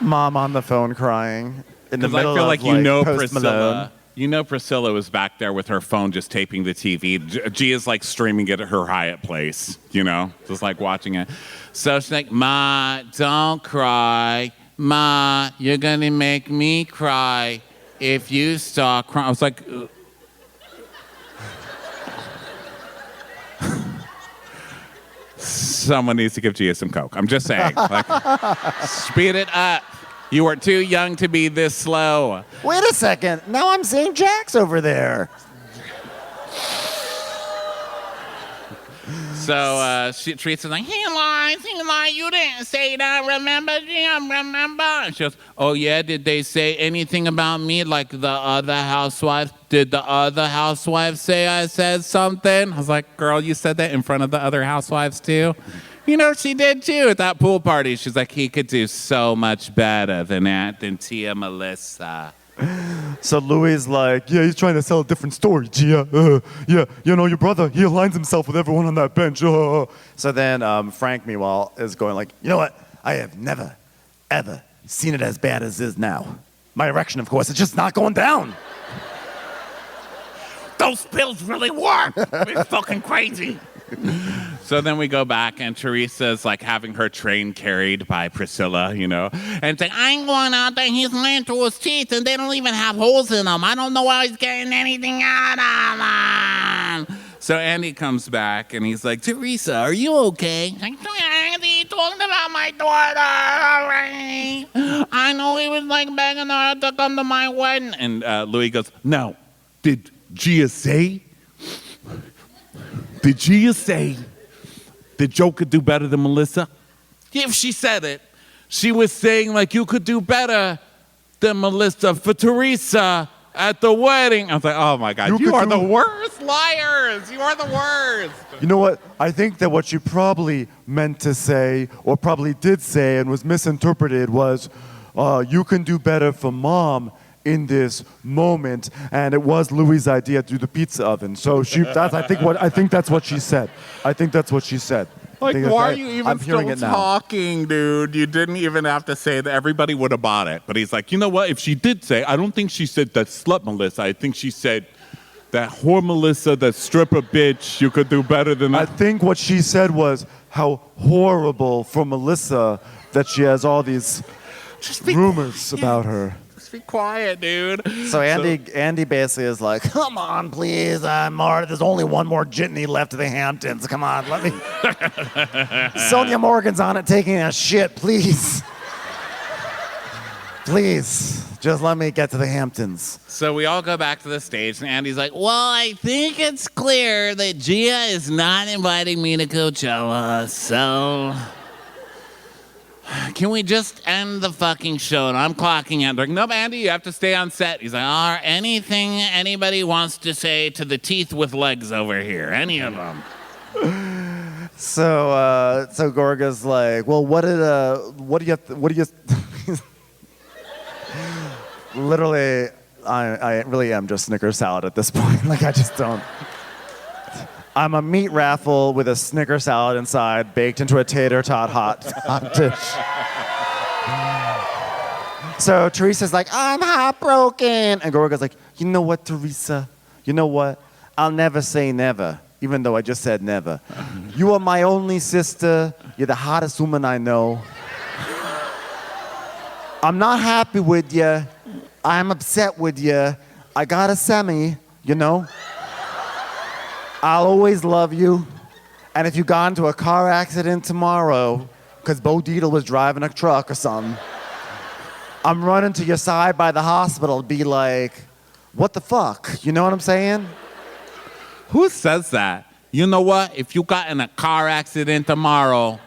Mom on the phone crying in the because I middle feel of, like you know Post Malone. Priscilla. You know Priscilla was back there with her phone just taping the TV. Gia's like streaming it at her Hyatt place, you know, just like watching it. So she's like, Ma, don't cry. Ma, you're going to make me cry if you start crying. I was like, Someone needs to give Gia some coke. I'm just saying. Like, speed it up. You are too young to be this slow. Wait a second. Now I'm seeing Jax over there. So Teresa's like, he lies, you didn't say that, remember, Jim, remember? And she goes, oh yeah, did they say anything about me like the other housewives? Did the other housewives say I said something? I was like, girl, you said that in front of the other housewives too? You know, she did too at that pool party. She's like, he could do so much better than that, than Tia Melissa. So Louis like, yeah, he's trying to sell a different story, Gia. Yeah, you know, your brother, he aligns himself with everyone on that bench. So then Frank, meanwhile, is going like, you know what? I have never, ever seen it as bad as it is now. My erection, of course, it's just not going down. Those pills really work. It's fucking crazy. So then we go back, and Teresa's like having her train carried by Priscilla, you know, and it's like, I'm going out there, he's laying through his teeth, and they don't even have holes in them. I don't know why he's getting anything out of them. So Andy comes back, and he's like, Teresa, are you okay? She's like, Andy talking about my daughter already. I know he was like begging her to come to my wedding. And Louis goes, no, Did Gia say? Did Gia say that Joe could do better than Melissa? if she said it, she was saying like you could do better than Melissa for Teresa at the wedding. I was like, oh my God, you are the worst liars. You are the worst. You know what? I think that what you probably meant to say, or probably did say and was misinterpreted was, you can do better for mom in this moment, and it was Louis' idea to do the pizza oven. So I think that's what she said. I think that's what she said. Like, why are you even still talking, dude? You didn't even have to say that. Everybody would have bought it. But he's like, you know what? If she did say, I don't think she said that slut Melissa. I think she said that whore Melissa, that stripper bitch, you could do better than that. I think what she said was how horrible for Melissa that she has all these rumors about her. Be quiet, dude. So Andy basically is like, come on, please, Marta, there's only one more jitney left to the Hamptons. Come on, let me. Sonia Morgan's on it taking a shit, please. Please, just let me get to the Hamptons. So we all go back to the stage, and Andy's like, well, I think it's clear that Gia is not inviting me to Coachella, so can we just end the fucking show? And I'm clocking out. They're like, nope, Andy, you have to stay on set. He's like, anything anybody wants to say to the teeth with legs over here, any of them. So Gorga's like, well, what do you literally, I really am just Snicker salad at this point. Like, I just don't. I'm a meat raffle with a Snicker salad inside, baked into a tater tot hot dish. So Teresa's like, I'm heartbroken. And Gorga's like, you know what, Teresa? You know what? I'll never say never, even though I just said never. You are my only sister. You're the hottest woman I know. I'm not happy with you. I'm upset with you. I got a semi, you know? I'll always love you. And if you got into a car accident tomorrow, because Bo Dietl was driving a truck or something, I'm running to your side by the hospital, be like, what the fuck? You know what I'm saying? Who says that? You know what? If you got in a car accident tomorrow,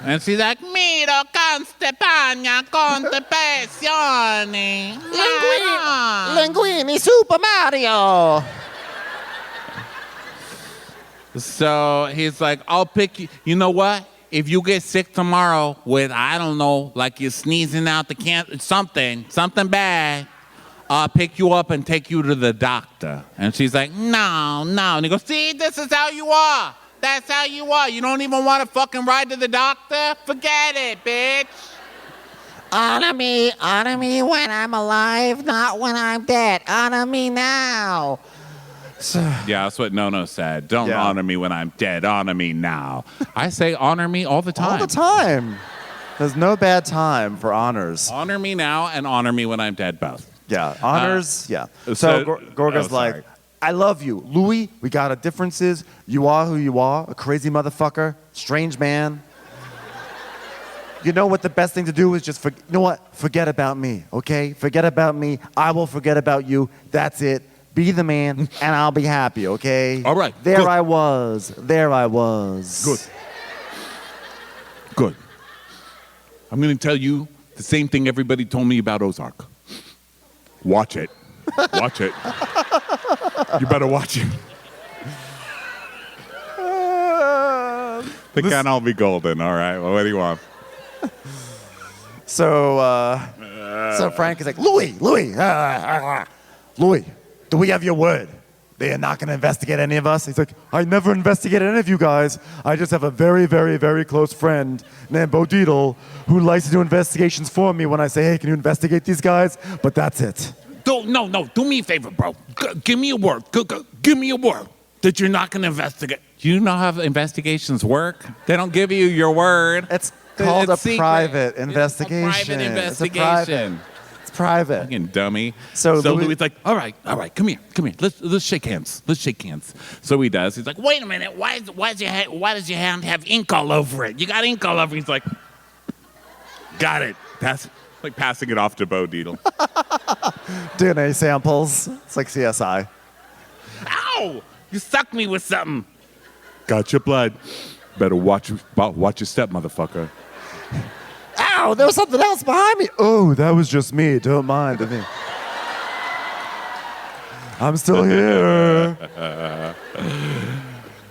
and she's like, miro constipagna constipazione. Linguini Super Mario. So he's like, I'll pick you. You know what? If you get sick tomorrow with, I don't know, like you're sneezing out the something bad, I'll pick you up and take you to the doctor. And she's like, no. And he goes, see, this is how you are. That's how you are. You don't even want to fucking ride to the doctor? Forget it, bitch. Honor me when I'm alive, not when I'm dead. Honor me now. Yeah, that's what Nono said. Don't honor me when I'm dead. Honor me now. I say honor me all the time. All the time. There's no bad time for honors. Honor me now and honor me when I'm dead, both. Yeah, honors, yeah. So Gorga's like, I love you. Louis, we got our differences. You are who you are, a crazy motherfucker, strange man. You know what the best thing to do is just, you know what? Forget about me, okay? Forget about me. I will forget about you. That's it. Be the man, and I'll be happy, okay? All right, There good. I was. There I was. Good. Good. I'm going to tell you the same thing everybody told me about Ozark. Watch it. Watch it. You better watch it. Think I'll be golden. All right. Well, what do you want? So Frank is like, Louis, do we have your word? They are not going to investigate any of us? He's like, I never investigated any of you guys. I just have a very, very, very close friend named Bo Dietl who likes to do investigations for me when I say, hey, can you investigate these guys? But that's it. No. Do me a favor, bro. Give me a word. Give me a word that you're not going to investigate. Do you know how investigations work? They don't give you your word. It's called a secret. private investigation. It's a private investigation. It's private. Fucking dummy. So Louis' like, all right, come here. Let's shake hands. So he does. He's like, Wait a minute. Why does your hand have ink all over it? You got ink all over it. he's like, got it. That's like passing it off to Bo Dietl. DNA samples. It's like CSI. Ow! You sucked me with something. Got your blood. Better watch your step, motherfucker. Ow, there was something else behind me. Oh, that was just me. Don't mind me. I'm still here.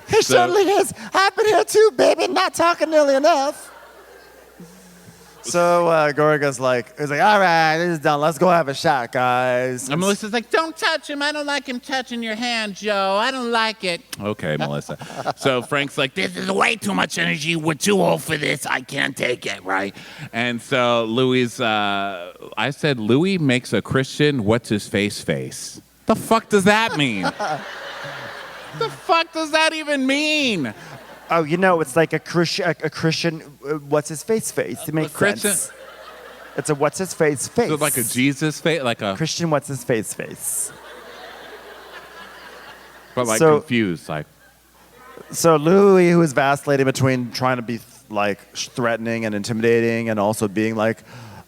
He certainly is. I've been here too, baby. Not talking nearly enough. So Gorga's like, all right, this is done. Let's go have a shot, guys. And Melissa's like, don't touch him. I don't like him touching your hand, Joe. I don't like it. Okay, Melissa. So Frank's like, This is way too much energy. We're too old for this. I can't take it, right? and so Louis, I said, Louis makes a Christian what's-his-face. The fuck does that mean? The fuck does that even mean? Oh, you know, it's like a Christian, what's his face? It makes Christian- sense. It's a what's his face? So like a Jesus face, like a, Christian what's his face. but like So- confused, like. So Louis, who is vacillating between trying to be like threatening and intimidating and also being like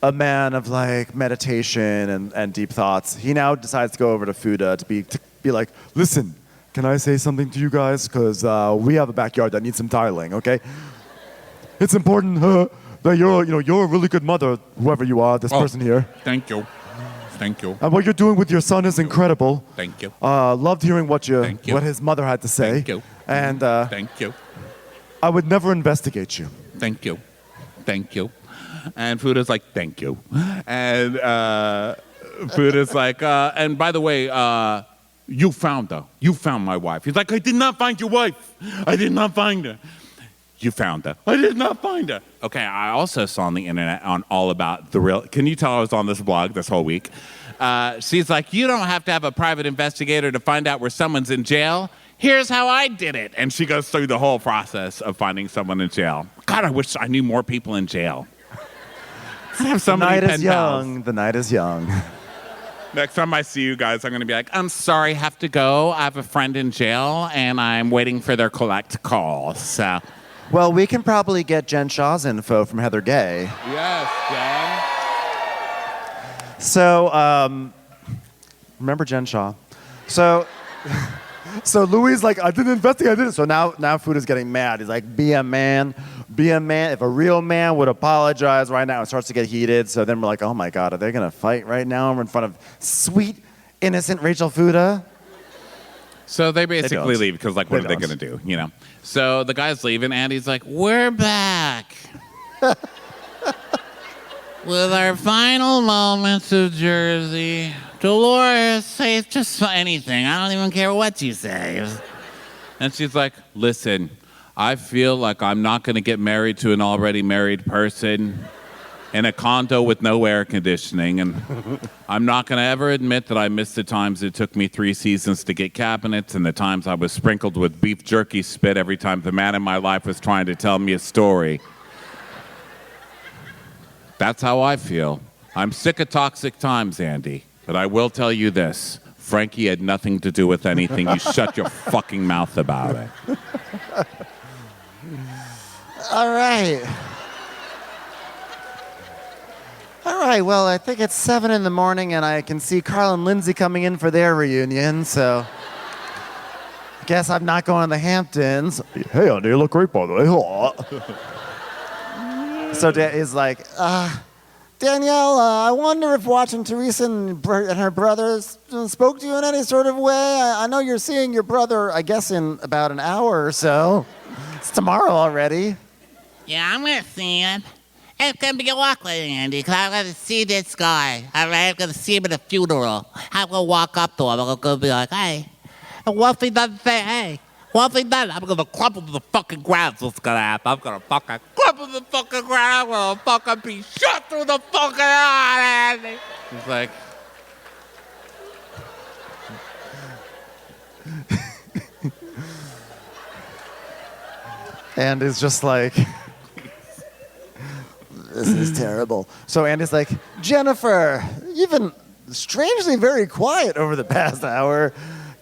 a man of like meditation and deep thoughts, he now decides to go over to Fuda to be like, listen, can I say something to you guys? Because we have a backyard that needs some tiling, okay? It's important that you're a really good mother, whoever you are, this person here. Thank you. And what you're doing with your son is incredible. Thank you. Loved hearing what Thank you. what his mother had to say. Thank you. And Thank you. I would never investigate you. Thank you. And Fuda's like, thank you. And Fuda's like, and by the way, you found her. You found my wife. He's like, I did not find your wife. I did not find her. You found her. I did not find her. Okay, I also saw on the internet on All About the Real. Can you tell I was on this blog this whole week? She's like, you don't have to have a private investigator to find out where someone's in jail. Here's how I did it. And she goes through the whole process of finding someone in jail. God, I wish I knew more people in jail. I'd have so many pen pals. The night is young. Next time I see you guys, I'm going to be like, I'm sorry, have to go. I have a friend in jail, and I'm waiting for their collect call. So, Well, we can probably get Jen Shaw's info from Heather Gay. yes, Jen. So, remember Jen Shaw? So Louis is like, I didn't investigate, I didn't. So now Fuda's getting mad. He's like, be a man. If a real man would apologize right now, it starts to get heated. So then we're like, oh my God, are they going to fight right now? We're in front of sweet, innocent Rachel Fuda. So they basically don't. leave because, like, what They are they don't. going to do, you know? So the guy's leaving, and he's like, we're back. With our final moments of Jersey. Dolores, say just anything. I don't even care what you say. And she's like, listen, I feel like I'm not going to get married to an already married person in a condo with no air conditioning. And I'm not going to ever admit that I missed the times it took me 3 seasons to get cabinets and the times I was sprinkled with beef jerky spit every time the man in my life was trying to tell me a story. That's how I feel. I'm sick of toxic times, Andy. But I will tell you this. Frankie had nothing to do with anything. You shut your fucking mouth about it. All right. All right, well, I think it's 7 in the morning, and I can see Carl and Lindsay coming in for their reunion, so I guess I'm not going to the Hamptons. Hey, honey, you look great, by the way. So he's like, Danielle, I wonder if watching Teresa and her brothers spoke to you in any sort of way. I know you're seeing your brother, I guess, in about an hour or so. It's tomorrow already. Yeah, I'm gonna see him. It's gonna be awkward, Andy, because I'm gonna see this guy. All right, I'm gonna see him at a funeral. I'm gonna walk up to him. I'm gonna be like, hey. And once he doesn't say, hey, once he does, I'm gonna crumple to the fucking ground. What's gonna happen? I'm gonna fucking crumple to the fucking ground. I'm gonna fucking be shot through the fucking eye, Andy. He's like, And it's just like, This is terrible. So Andy's like, Jennifer, you've been strangely very quiet over the past hour.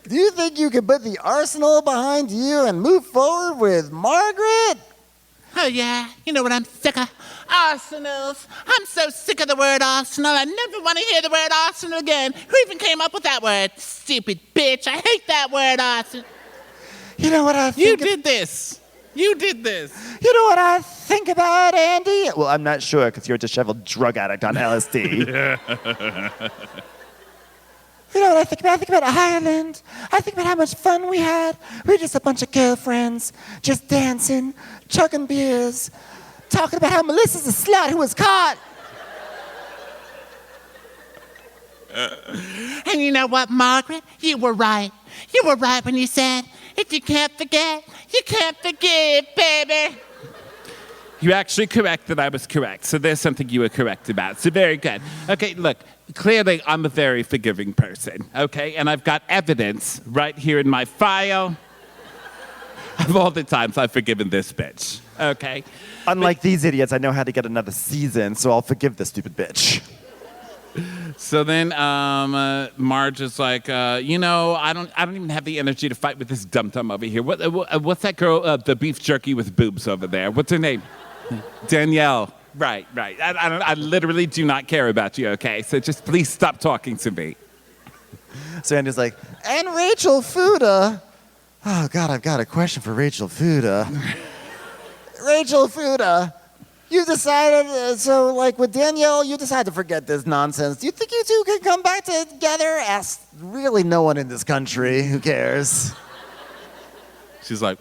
Do you think you could put the arsenal behind you and move forward with Margaret? Oh, yeah. You know what I'm sick of? Arsenals. I'm so sick of the word arsenal. I never want to hear the word arsenal again. Who even came up with that word? Stupid bitch. I hate that word arsenal. You know what I think? You did this. You did this. You know what I think about Andy? Well, I'm not sure because you're a disheveled drug addict on LSD. You know what I think about? I think about Ireland. I think about how much fun we had. We were just a bunch of girlfriends, just dancing, chugging beers, talking about how Melissa's a slut who was caught. And you know what, Margaret? You were right. You were right when you said, if you can't forget, you can't forgive, baby. You actually correct that I was correct. So there's something you were correct about. So very good. Okay, look, clearly I'm a very forgiving person, okay? And I've got evidence right here in my file of all the times I've forgiven this bitch, okay? unlike these idiots, I know how to get another season, so I'll forgive this stupid bitch. So then Marge is like, you know, I don't even have the energy to fight with this dum-dum over here. What's that girl, the beef jerky with boobs over there? What's her name? Danielle. Right. I literally do not care about you, okay? So just please stop talking to me. So Andy's like, and Rachel Fuda. Oh, God, I've got a question for Rachel Fuda. Rachel Fuda, you decided, with Danielle, you decided to forget this nonsense. Do you think you two can come back together? Ask really no one in this country. Who cares? She's like,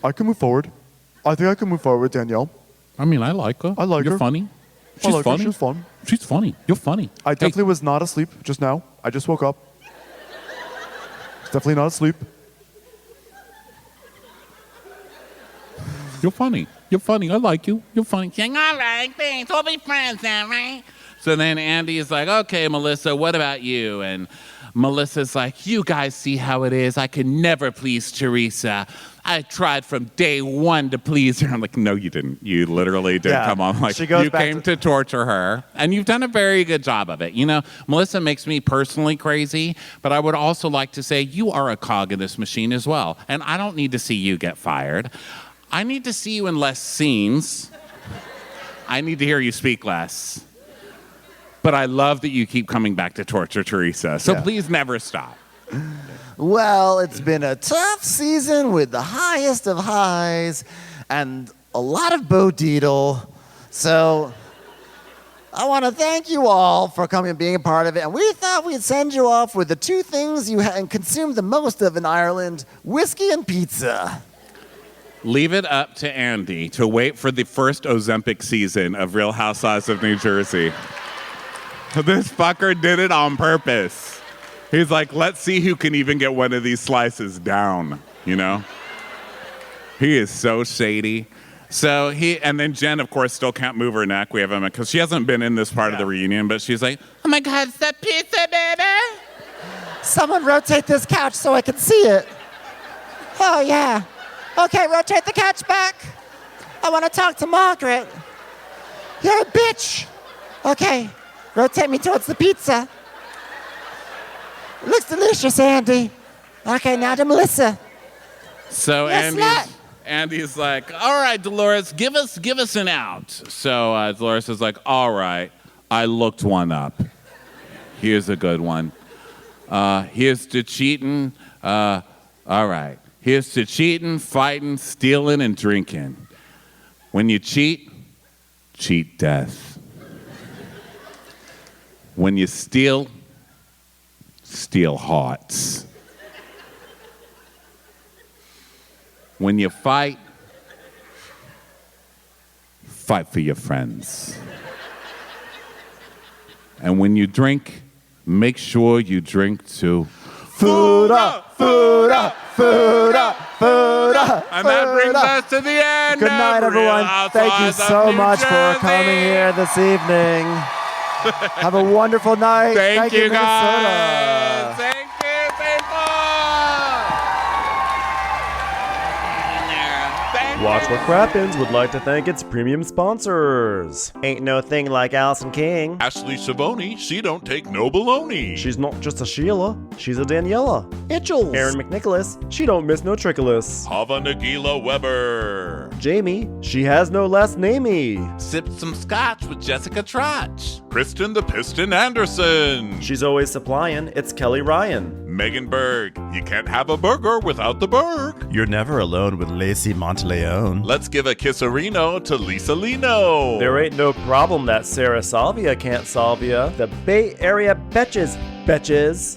I can move forward. I think I can move forward with Danielle. I mean, I like her. I like You're her. funny. I She's like her. funny. She's fun. She's funny. You're funny. I definitely was not asleep just now. I just woke up. Definitely not asleep. You're funny. You're funny. I like you. You're funny. Saying, all right, thanks. We'll be friends now, right? so then Andy is like, okay, Melissa, what about you? And Melissa's like, you guys see how it is. I can never please Teresa. I tried from day one to please her. I'm like, no, you didn't. You literally did. Yeah. Come on. Like, She goes you back came to torture her, and you've done a very good job of it. You know, Melissa makes me personally crazy, but I would also like to say you are a cog in this machine as well, and I don't need to see you get fired. I need to see you in less scenes. I need to hear you speak less. But I love that you keep coming back to torture Teresa, so please never stop. Well, it's been a tough season with the highest of highs and a lot of Bo Dietl. So I want to thank you all for coming and being a part of it. And we thought we'd send you off with the two things you consume the most of in Ireland, whiskey and pizza. Leave it up to Andy to wait for the first Ozempic season of Real Housewives of New Jersey. This fucker did it on purpose. He's like, let's see who can even get one of these slices down, you know? He is so shady. And then Jen, of course, still can't move her neck. We have him, because she hasn't been in this part of the reunion, but she's like, Oh my God, it's that pizza, baby. Someone rotate this couch so I can see it. Oh, yeah. Okay, rotate the couch back. I want to talk to Margaret. You're a bitch. Okay, rotate me towards the pizza. Looks delicious, Andy. Okay, now to Melissa. So Yes, Andy's like, all right, Dolores, give us an out. So Dolores is like, all right, I looked one up. Here's a good one. Here's to cheating. All right. Here's to cheating, fighting, stealing, and drinking. When you cheat death. When you steal hearts. When you fight for your friends. And when you drink, make sure you drink to Food up, food up, food up, food up. And that brings us to the end. Good night, of Real everyone. Thank you Housewives of so New much for Jersey. coming here this evening. Have a wonderful night. Thank you, Minnesota. guys. Thank you, people. Watch What Crappens would like to thank its premium sponsors. Ain't no thing like Allison King. Ashley Savoni, she don't take no baloney. She's not just a Sheila, she's a Daniela. Itchels. Aaron McNicholas, she don't miss no trickolas. Hava Nagila Weber. Jamie, she has no last namey. Sipped some scotch with Jessica Trotch. Kristen the Piston Anderson. She's always supplying, it's Kelly Ryan. Megan Berg, you can't have a burger without the Berg. You're never alone with Lacey Monteleone. Let's give a kisserino to Lisa Lino. There ain't no problem that Sarah Salvia can't solve ya. The Bay Area Betches.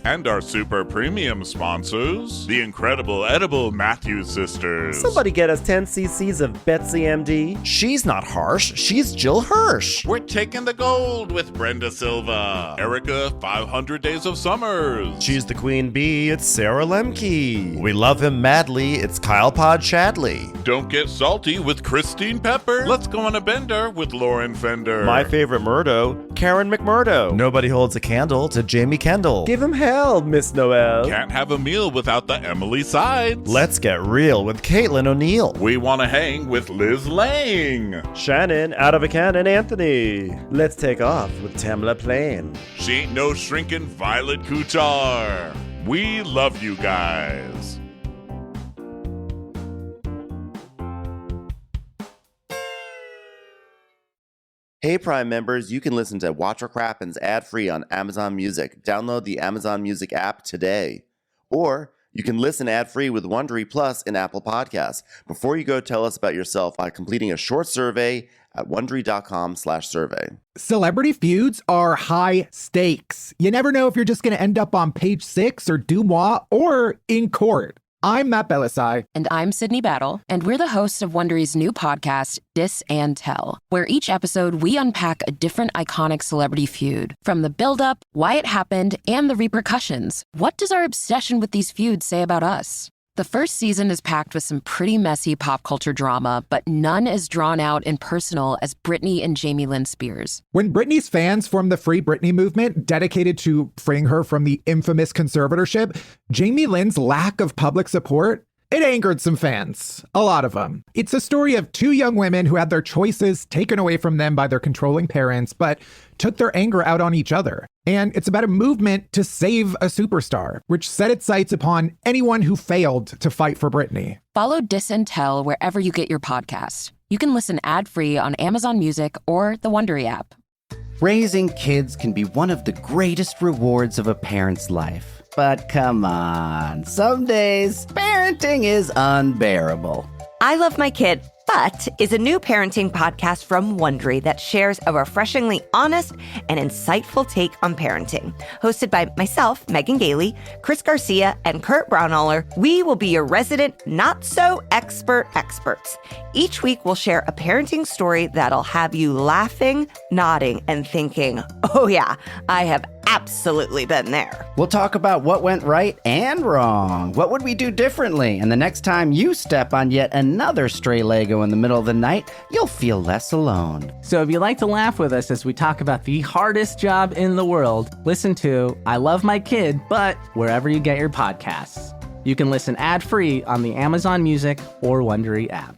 And our super premium sponsors, the incredible edible Matthews sisters. Somebody get us 10 cc's of Betsy MD. She's not harsh, she's Jill Hirsch. We're taking the gold with Brenda Silva. Erica, 500 Days of Summers. She's the queen bee, it's Sarah Lemke. We love him madly, it's Kyle Pod Shadley. Don't get salty with Christine Pepper. Let's go on a bender with Lauren Fender. My favorite Murdo, Karen McMurdo. Nobody holds a candle to Jamie Kendall. Give him hell, Miss Noel. Can't have a meal without the Emily Sides. Let's get real with Caitlin O'Neill. We want to hang with Liz Lang. Shannon, out of a cannon, Anthony. Let's take off with Tamla Plain. She ain't no shrinking Violet Kuchar. We love you guys. Hey Prime members, you can listen to Watch What Crappens ad-free on Amazon Music. Download the Amazon Music app today. Or you can listen ad-free with Wondery Plus in Apple Podcasts. Before you go, tell us about yourself by completing a short survey at Wondery.com/survey. Celebrity feuds are high stakes. You never know if you're just going to end up on page 6 or Dumois or in court. I'm Matt Belisai. And I'm Sydney Battle. And we're the hosts of Wondery's new podcast, Dis and Tell, where each episode we unpack a different iconic celebrity feud. From the build-up, why it happened, and the repercussions. What does our obsession with these feuds say about us? The first season is packed with some pretty messy pop culture drama, but none as drawn out and personal as Britney and Jamie Lynn Spears. When Britney's fans formed the Free Britney movement, dedicated to freeing her from the infamous conservatorship, Jamie Lynn's lack of public support, it angered some fans. A lot of them. It's a story of two young women who had their choices taken away from them by their controlling parents, but took their anger out on each other. And it's about a movement to save a superstar, which set its sights upon anyone who failed to fight for Britney. Follow Dis and Tell wherever you get your podcasts. You can listen ad-free on Amazon Music or the Wondery app. Raising kids can be one of the greatest rewards of a parent's life. But come on, some days parenting is unbearable. I Love My Kid, But is a new parenting podcast from Wondery that shares a refreshingly honest and insightful take on parenting. Hosted by myself, Megan Gailey, Chris Garcia, and Kurt Braunohler, we will be your resident not-so-expert experts. Each week, we'll share a parenting story that'll have you laughing, nodding, and thinking, oh yeah, I have absolutely been there. We'll talk about what went right and wrong. What would we do differently? And the next time you step on yet another stray Lego in the middle of the night, you'll feel less alone. So if you like to laugh with us as we talk about the hardest job in the world, listen to I Love My Kid, But wherever you get your podcasts. You can listen ad-free on the Amazon Music or Wondery app.